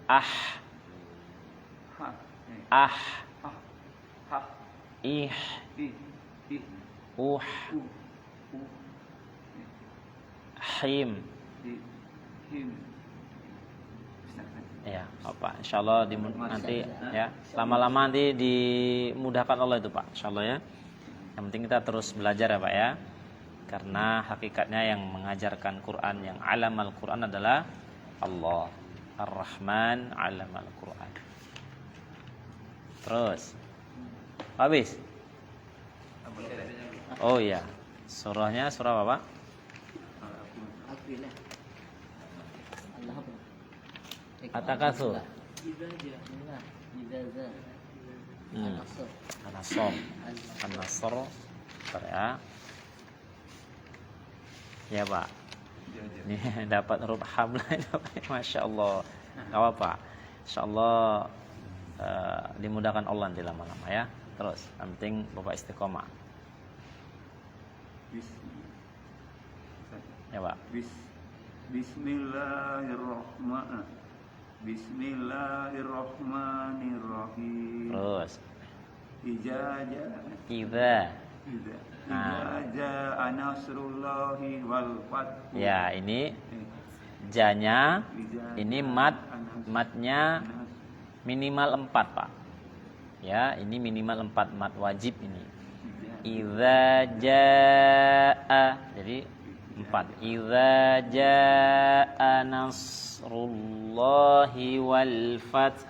Ha. Ah. Ha. Ha. Ih. I. I. Uh. U. U. Him. I. Him. Ya, Pak. Insyaallah nanti ya, lama-lama nanti dimudahkan Allah itu, Pak. Insyaallah ya. Yang penting kita terus belajar ya, Pak ya. Karena hakikatnya yang mengajarkan Quran, yang alamal Quran adalah Allah. Ar-Rahman alamal Quran. Terus. Habis. Oh iya. Surahnya surah apa, Pak? Alhamdulillah. At-Takatsur. An-Nasr. An-Nasr. Ya. Ya, Pak. Ini dapat huruf hamlah. Masya Allah. Gak apa-apa. InsyaAllah dimudahkan Allah nanti lama-lama ya. Terus, yang penting Bapak istiqomah. Ya, Pak. Bismillahirrahmanirrahim. Terus. Idza jaa nasrullahi wal fath. Ya, ini janya, ini matnya minimal 4, Pak. Ya, ini minimal 4 mat wajib ini. Idza jaa, jadi 4. Idza jaa nasrullahi wal fath.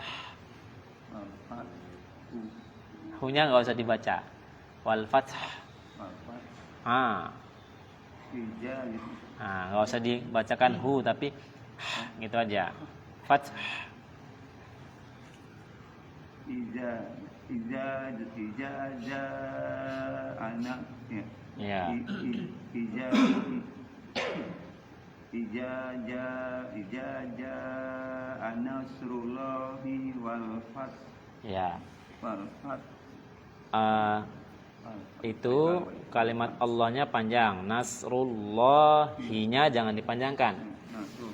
Hunya enggak usah dibaca. Wal fath. Ijaz. Nah, nggak usah dibacakan hu tapi gitu aja. Fath. Ijaza anak ya. Ya. Ijaza anasrullahi wal fath. Ya. Wal fath. Itu kalimat Allahnya panjang. Nasrullahinya jangan dipanjangkan.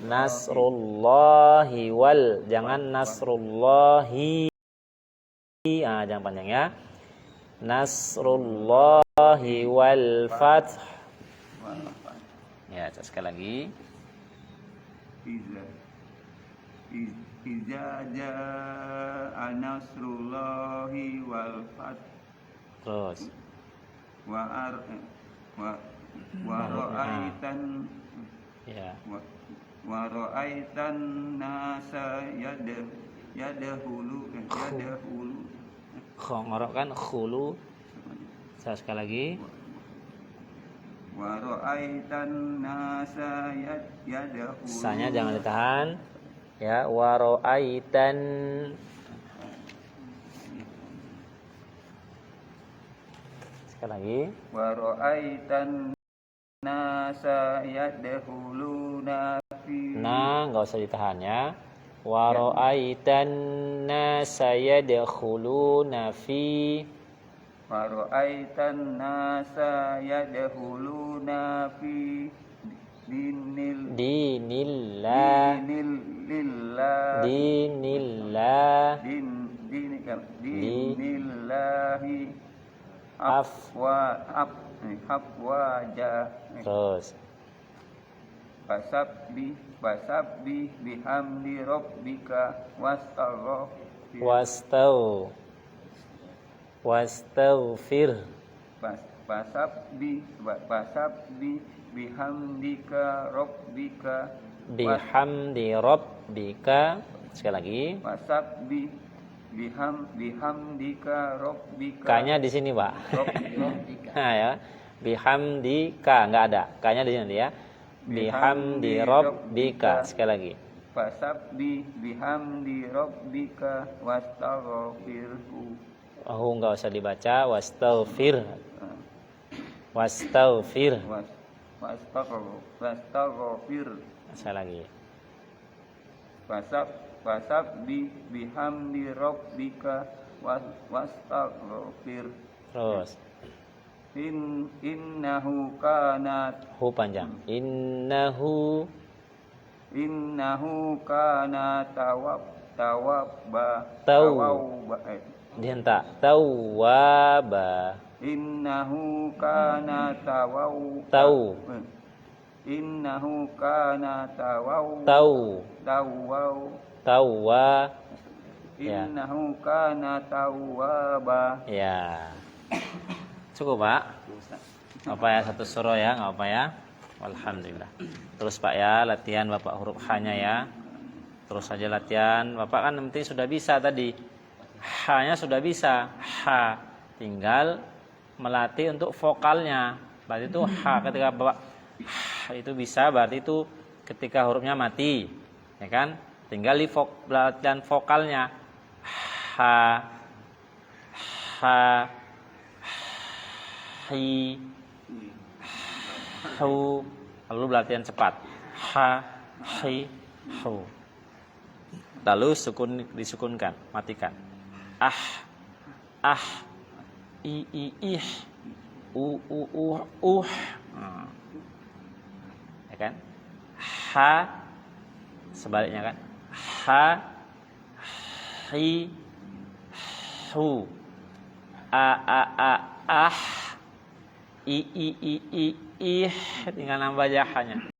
Nasrullahi wal, jangan nasrullahi. Jangan panjang ya. Nasrullahi wal fath. Ya, sekali lagi. Ijaza anasrullahi wal fath. Terus. Wa ra'aitan Ya. wa ra'aitan nasa yadahulu Ngorok kan khulu. Saya sekali lagi. wa ra'aitan nasa yadahulu. Sanya jangan ditahan. Ya, wa ra'aitan. Sekali lagi. Wa ra'aitan nasa yadahuluna fi. Nah, nggak usah ditahan ya. Wa ra'aitan nasa yadkhuluna fi. Wa ra'aitan nasa yadahuluna fi dinillah dinillahi afwaja. Terus Fasabbi bihamdi rabbika wastaghfir. Fasabbi bihamdika rabbika. Bihamdi rabbika. Sekali lagi. Fasabbi bihamdika rabbika. K-nya di sini, Pak. Nah, ya. Bihamdika enggak ada. K-nya di sini ya. Bihamdi rabbika. Sekali lagi. Fasabbi bihamdi rabbika wastaghfirhu. Enggak usah dibaca. Wastaghfir. Wastaghfir. Wastaghfir. Sekali lagi. Fasabbi bihamdi rabbika wastaghfir. Terus. Innahu kana Hu panjang. Innahu kana tawwaba. Dihentak. Tawwaba. Innahu kana Innahu kana Tawwa. Ya. Innahu kana tawwaba. Ya. Cukup, Pak. Apa ya, satu surah ya, enggak apa ya. Alhamdulillah. Terus Pak ya, latihan Bapak huruf H-nya ya. Terus saja latihan. Bapak kan penting sudah bisa tadi. H-nya sudah bisa. H. Tinggal melatih untuk vokalnya. Berarti itu H ketika Bapak itu bisa, berarti itu ketika hurufnya mati. Ya kan? Tinggal di latihan vokalnya. H. H. Hi. Hu. Lalu latihan cepat. Ha. Hi. Hu. Lalu disukunkan, matikan. Ah. I. Ih. U. Ya kan? Ha. Sebaliknya kan? Ha. Hi. Hu. Ah. I. Tinggal nambah jahanya.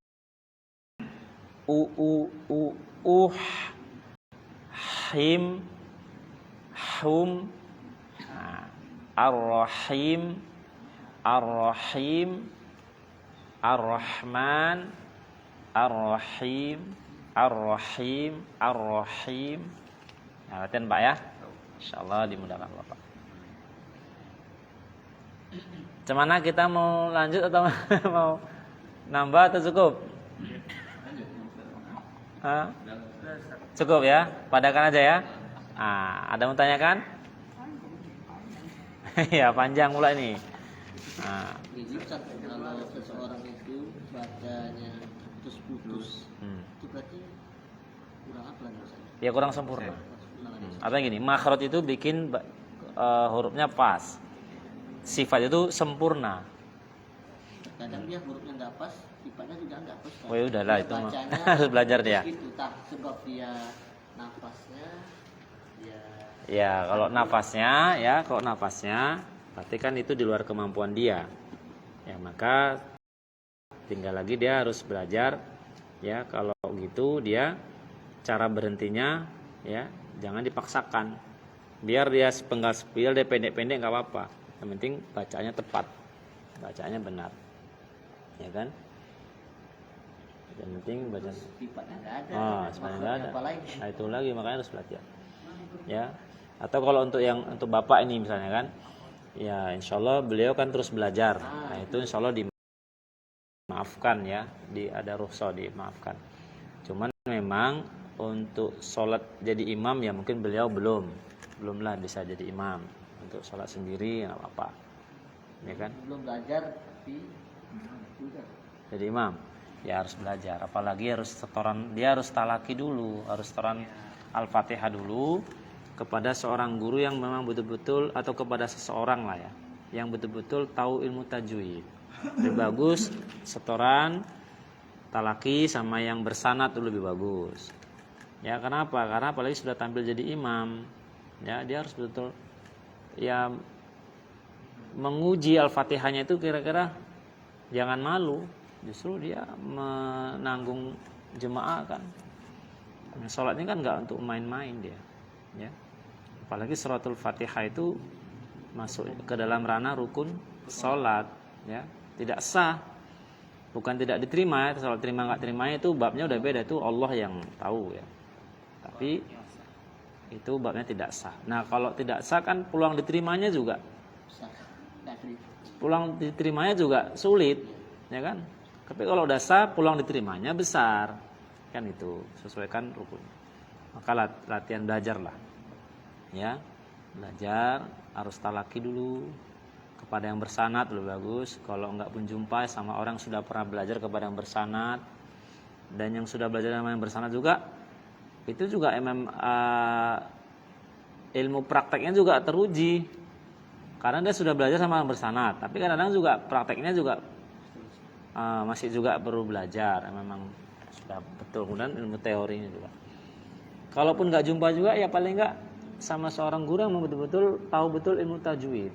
Him. Hum. Ar-Rahim. Ar-Rahman. Ar-Rahim. Nah, latihan Pak ya. Insyaallah dimudahkan Bapak. Cuman kita mau lanjut atau mau Nambah atau cukup? Hah? Cukup ya? Padakan aja ya. Ada yang mau tanyakan? Ya panjang pula ini. Jadi kalau seseorang itu bacanya putus-putus, itu berarti kurang apa lagi Ustaz? Ya kurang sempurna. Artinya gini, makhraj itu bikin hurufnya pas. Sifat itu sempurna. Kadang dia hurufnya nggak pas, sifatnya juga nggak pas. Oh ya udahlah itu mah Bacanya harus belajar dia. Gitu, sebab dia nafasnya ya. Ya kalau nafasnya berarti kan itu di luar kemampuan dia. Ya maka tinggal lagi dia harus belajar ya, kalau gitu dia cara berhentinya ya jangan dipaksakan. Biar dia sepenggal sepil, dia pendek-pendek nggak apa-apa. Yang penting bacanya tepat, bacanya benar, ya kan? Yang penting baca. Sifatnya nggak ada. Sebenarnya nggak ada. Apalagi. Nah itu lagi makanya harus belajar. Ya. Atau kalau untuk bapak ini misalnya kan, ya insya Allah beliau kan terus belajar. Nah itu insya Allah dimaafkan ya, ada rukhsah dimaafkan. Cuman memang untuk sholat jadi imam ya mungkin beliau belumlah bisa jadi imam. Untuk sholat sendiri nggak apa-apa, ya kan? Belum belajar tapi sudah. Jadi imam ya harus belajar. Apalagi harus setoran, dia harus talaki dulu, harus setoran Al-Fatihah dulu kepada seorang guru yang memang betul-betul, atau kepada seseorang lah ya, yang betul-betul tahu ilmu tajwid. Lebih bagus setoran talaki sama yang bersanad itu lebih bagus. Ya kenapa? Karena apalagi sudah tampil jadi imam, ya dia harus betul ya menguji Al-Fatihahnya itu kira-kira jangan malu. Justru dia menanggung jemaah kan. Sholat ini kan nggak untuk main-main dia, ya. Apalagi suratul Fatihah itu masuk ke dalam ranah rukun sholat, ya. Tidak sah, bukan tidak diterima. Sholat terima nggak terimanya itu babnya udah beda, itu Allah yang tahu ya. Tapi itu babnya tidak sah. Nah kalau tidak sah kan peluang diterimanya juga, sulit, ya kan? Tapi kalau udah sah peluang diterimanya besar, kan itu sesuaikan rukun. Maka latihan belajar lah, ya belajar harus talaki dulu kepada yang bersanad lebih bagus. Kalau enggak pun jumpa sama orang sudah pernah belajar kepada yang bersanad, dan yang sudah belajar sama yang bersanad juga itu juga ilmu prakteknya juga teruji karena dia sudah belajar sama yang bersanad. Tapi kadang-kadang juga prakteknya juga masih juga perlu belajar, memang sudah betul. Kemudian ilmu teorinya juga. Kalaupun nggak jumpa juga ya paling nggak sama seorang guru yang betul-betul tahu betul ilmu tajwid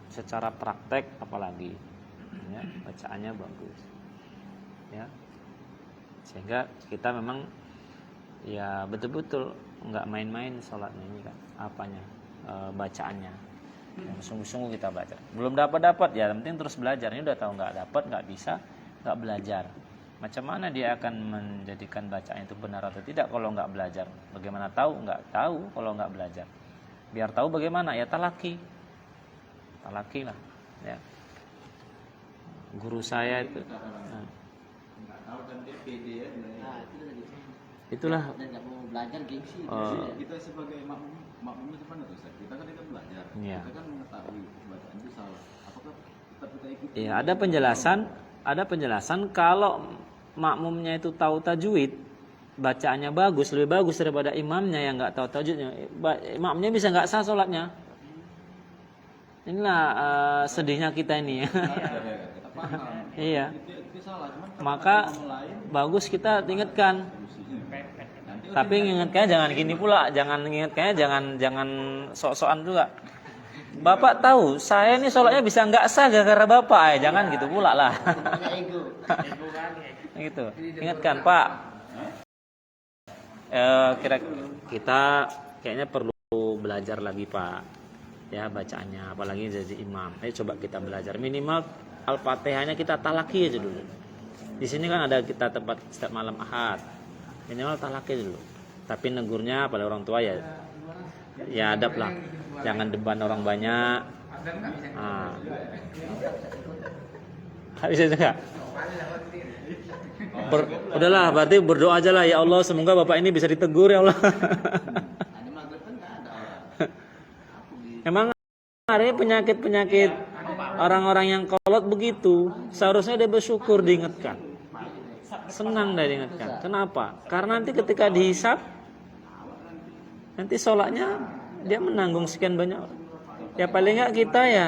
secara praktek, apalagi ya, bacaannya bagus, ya sehingga kita memang ya betul-betul nggak main-main sholatnya ini kan, bacaannya yang sungguh-sungguh kita belajar. Belum dapat ya, yang penting terus belajar. Ini udah tahu nggak dapat, nggak bisa, nggak belajar. Macam mana dia akan menjadikan bacaan itu benar atau tidak kalau nggak belajar? Bagaimana tahu? Nggak tahu kalau nggak belajar. Biar tahu bagaimana? Ya talaki lah, ya. Guru saya itu. Itulah. Dan nggak mau belajar gengsi. Kita sebagai makmum itu mana tuh? Kita kan belajar. Iya. Kita kan mengetahui bacaan itu salah. Apakah kita ikuti? Iya, ada penjelasan kalau makmumnya itu tahu tajwid, bacaannya bagus, lebih bagus daripada imamnya yang nggak tahu tajwidnya. Imamnya bisa nggak sah sholatnya. Inilah sedihnya kita ini. Iya. Maka bagus kita ingatkan. Tapi ingatkannya jangan gini pula, jangan sok-sokan juga. Bapak tahu, saya ini sholatnya bisa nggak sah gara-gara bapak, jangan gitu pula lah. Gitu. Ingatkan Pak. Kita kayaknya perlu belajar lagi Pak, ya bacaannya, apalagi jadi imam. Ayo coba kita belajar, minimal Al-Fatihahnya kita talaki aja dulu. Di sini kan ada kita tempat setiap malam Ahad, minimal talaki dulu. Tapi negurnya pada orang tua ya adab lah, jangan deban orang banyak. Bisa juga. Udahlah, berarti berdoa aja lah, ya Allah semoga bapak ini bisa ditegur ya Allah. Ada maghrib kan nggak ada orang. Aku di Emang ada penyakit-penyakit orang-orang yang kolot begitu. Seharusnya dia bersyukur diingatkan. Senang dia diingatkan. Kenapa? Karena nanti ketika dihisap, nanti sholatnya dia menanggung sekian banyak orang. Ya paling nggak kita ya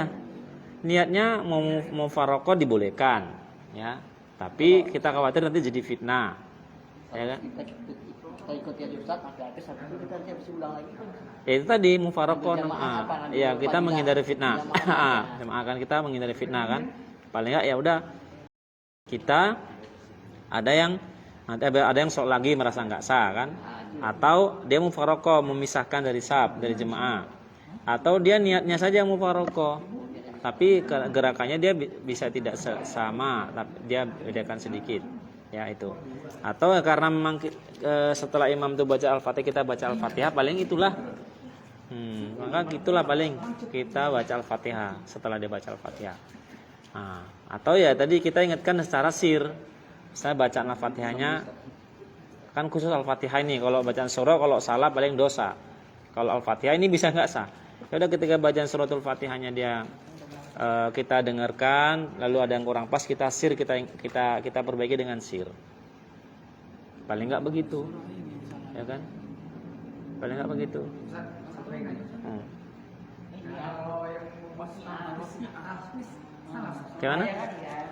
niatnya mau faroko dibolehkan, ya. Tapi kita khawatir nanti jadi fitnah, ya kan? kita ikuti aja Ustaz, habis itu kita harus ulang lagi. Ya itu tadi mufaraqah. Jamaah apa nanti? Iya, kita Fadilah. menghindari fitnah. Jamaah. Jamaah kan kita menghindari fitnah kan. Paling enggak ya udah kita ada yang nanti ada yang sholat lagi merasa enggak sah kan? Atau dia mufaraqah memisahkan dari saf, dari jemaah. Atau dia niatnya saja mufaraqah. Tapi gerakannya dia bisa tidak sama, tapi dia bedakan sedikit. Ya itu. Atau karena memang setelah imam itu baca Al-Fatihah kita baca Al-Fatihah, paling itulah maka gitulah paling kita baca Al-Fatihah setelah dia baca Al-Fatihah. Nah, atau ya tadi kita ingatkan secara sir. Saya baca Al-Fatihahnya kan khusus Al-Fatihah ini, kalau bacaan surah kalau salah paling dosa. Kalau Al-Fatihah ini bisa nggak sah. Ya udah ketika bacaan suratul Fatihahnya dia kita dengarkan, lalu ada yang kurang pas kita sir, kita perbaiki dengan sir. Paling nggak begitu, ya kan? Paling nggak begitu. Gimana?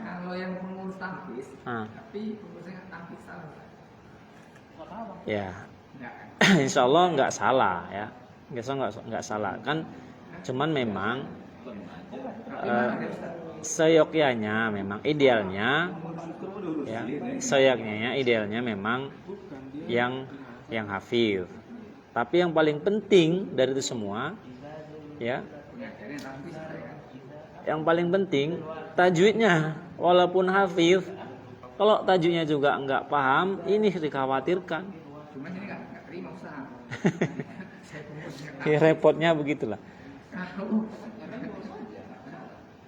Kalau yang pengurus tahfiz, tapi pengurusnya tahfiz salah. Ya, insya Allah nggak salah ya, insya Allah nggak salah kan. Cuman memang seyogyanya memang idealnya ya, seyogyanya idealnya memang yang hafidh. Tapi yang paling penting dari itu semua ya, yang paling penting tajwidnya. Walaupun hafidh, kalau tajwidnya juga enggak paham, ini dikhawatirkan. Cuma ini nggak terima usaha. Ya, repotnya begitulah.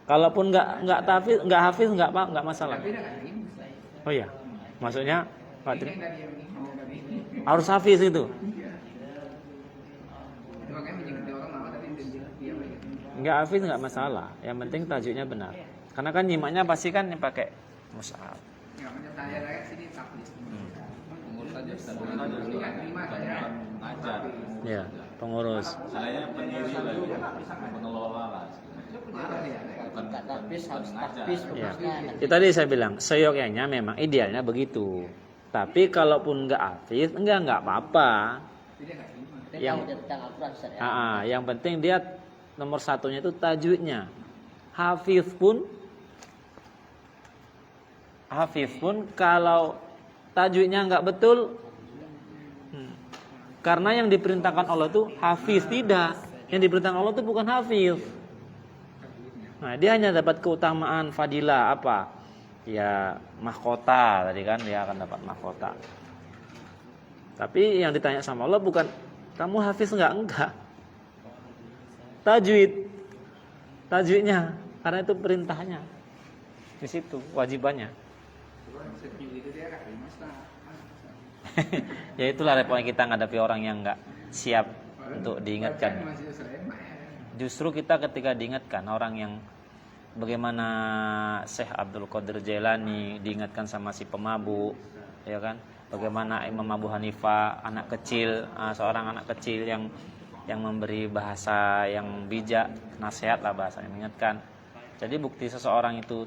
Kalaupun enggak hafidh enggak masalah. Oh iya, maksudnya Pak Tri, harus hafidh itu. Enggak hafidh enggak masalah, yang penting tajwidnya benar. Karena kan nyimaknya pasti kan pakai mushaf. Pengurus aja, ngajar. Ya, pengurus. Saya pendiri lagi, pengelola lah. Enggak tahfiz harus tahfiz Ya. pengurusnya. Itu tadi saya bilang, seyogyanya memang idealnya begitu. Tapi kalaupun enggak hafidh, enggak apa-apa. Yang tentang Al-Qur'an Ustaz ya. yang penting dia nomor satunya itu tajwidnya. Hafidh pun kalau tajwidnya enggak betul, karena yang diperintahkan Allah itu hafidh, tidak. Yang diperintahkan Allah itu bukan hafidh. Nah, dia hanya dapat keutamaan fadilah apa? Ya, mahkota tadi kan, dia akan dapat mahkota. Tapi yang ditanya sama Allah bukan kamu hafidh enggak. Tajwidnya, karena itu perintahnya. Di situ wajibannya. Ya itulah repotnya kita menghadapi orang yang enggak siap untuk diingatkan. Justru kita ketika diingatkan orang yang bagaimana Syekh Abdul Qadir Jailani diingatkan sama si pemabuk, ya kan? Bagaimana Imam Abu Hanifah, anak kecil, seorang anak kecil yang memberi bahasa yang bijak, nasihat lah bahasanya, mengingatkan. Jadi bukti seseorang itu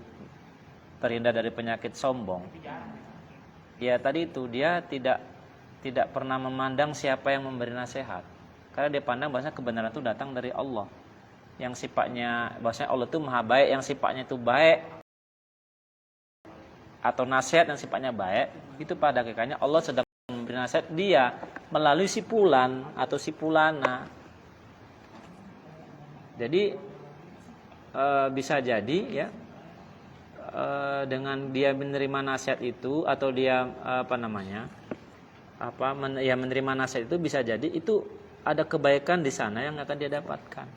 terhindar dari penyakit sombong. Ya tadi itu dia tidak pernah memandang siapa yang memberi nasihat. Karena dia pandang bahwasanya kebenaran itu datang dari Allah. Yang sifatnya bahwasanya Allah itu maha baik, yang sifatnya itu baik atau nasihat yang sifatnya baik, itu pada hakikatnya Allah sedang memberi nasihat dia melalui si fulan atau si fulana. Jadi bisa jadi ya dengan dia menerima nasihat itu atau dia menerima nasihat itu, bisa jadi itu ada kebaikan di sana yang akan dia dapatkan.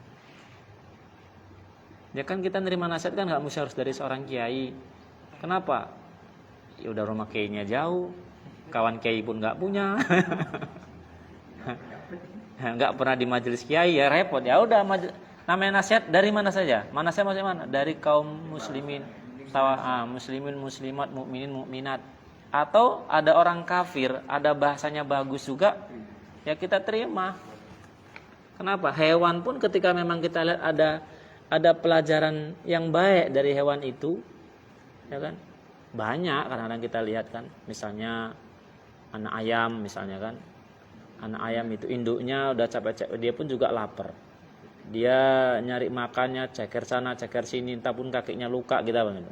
Ya kan kita menerima nasihat kan nggak mesti harus dari seorang kiai. Kenapa? Ya udah rumah kiainya jauh, kawan kiai pun nggak punya. Nggak pernah di majelis kiai, ya repot. Ya udah, namanya nasihat dari mana saja? Nasihat maksudnya mana? Dari kaum muslimin, muslimin, muslimat, mukminin, mukminat. Atau ada orang kafir, ada bahasanya bagus juga, ya kita terima. Kenapa? Hewan pun ketika memang kita lihat ada pelajaran yang baik dari hewan itu, ya kan? Banyak kadang-kadang kita lihat kan, misalnya anak ayam misalnya kan. Anak ayam itu induknya udah capek-capek, dia pun juga lapar. Dia nyari makannya, ceker sana, ceker sini, entah pun kakinya luka gitu Bang.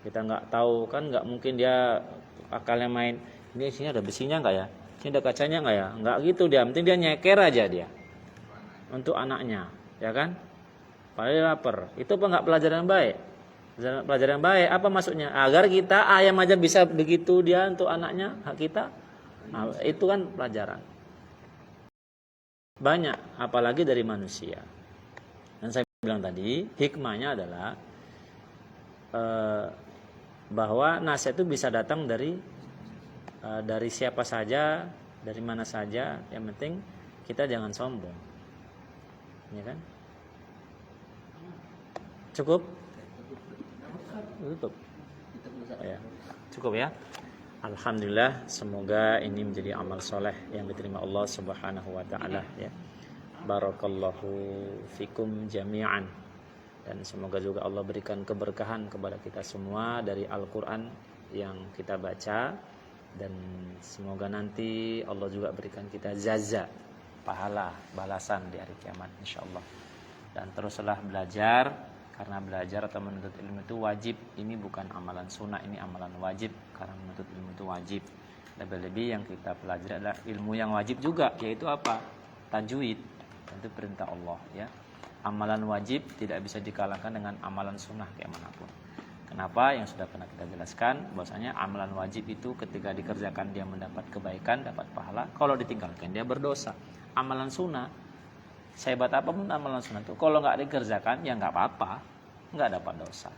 Kita nggak tahu kan, nggak mungkin dia akalnya main, ini sini ada besinya nggak ya? Sini ada kacanya nggak ya? Nggak gitu dia, penting dia nyeker aja dia. Untuk anaknya, ya kan? Padahal dia lapar. Itu apa nggak pelajaran yang baik? Pelajaran yang baik, apa maksudnya? Agar kita ayam aja bisa begitu dia untuk anaknya, hak kita. Nah, itu kan pelajaran. Banyak, apalagi dari manusia. Dan saya bilang tadi, hikmahnya adalah bahwa nasihat itu bisa datang dari siapa saja, dari mana saja. Yang penting kita jangan sombong, ya kan? Cukup? Tutup. Ya, cukup ya. Alhamdulillah, semoga ini menjadi amal soleh yang diterima Allah Subhanahu wa taala ya. Barakallahu fikum jami'an. Dan semoga juga Allah berikan keberkahan kepada kita semua dari Al-Qur'an yang kita baca, dan semoga nanti Allah juga berikan kita jaza, pahala, balasan di hari kiamat insyaallah. Dan teruslah belajar, karena belajar atau menuntut ilmu itu wajib. Ini bukan amalan sunnah, ini amalan wajib. Karena menuntut ilmu itu wajib. Lebih-lebih yang kita pelajari adalah ilmu yang wajib juga, yaitu apa? Tajwid. Itu perintah Allah ya. Amalan wajib tidak bisa dikalahkan dengan amalan sunnah kayak manapun. Kenapa? Yang sudah pernah kita jelaskan, bahwasanya amalan wajib itu ketika dikerjakan dia mendapat kebaikan, dapat pahala. Kalau ditinggalkan dia berdosa. Amalan sunnah, sehebat apapun amalan sunnah itu, kalau nggak dikerjakan ya nggak apa-apa, nggak dapat dosa.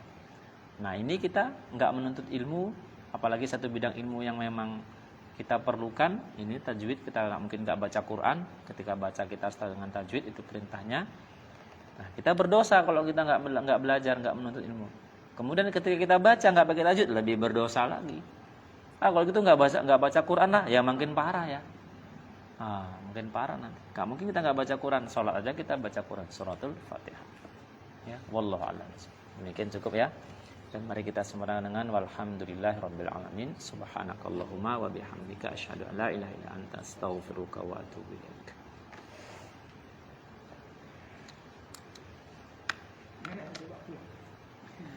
Nah ini kita nggak menuntut ilmu, apalagi satu bidang ilmu yang memang kita perlukan. Ini tajwid, kita mungkin nggak baca Quran, ketika baca kita harus tahu dengan tajwid, itu perintahnya. Nah kita berdosa kalau kita nggak belajar, nggak menuntut ilmu. Kemudian ketika kita baca nggak pakai tajwid, lebih berdosa lagi. Kalau gitu nggak baca Quran lah, ya makin parah ya. Mungkin parah nanti. Gak mungkin kita nggak baca Quran, sholat aja kita baca Quran, suratul Fatihah. Ya, wallahu a'lam. Demikian cukup ya. Dan mari kita sempurnakan dengan walhamdulillahirabbil alamin. Subhanakallahumma wa bihamdika asyhadu an la ilaha illa anta astaghfiruka wa atubu ilaik.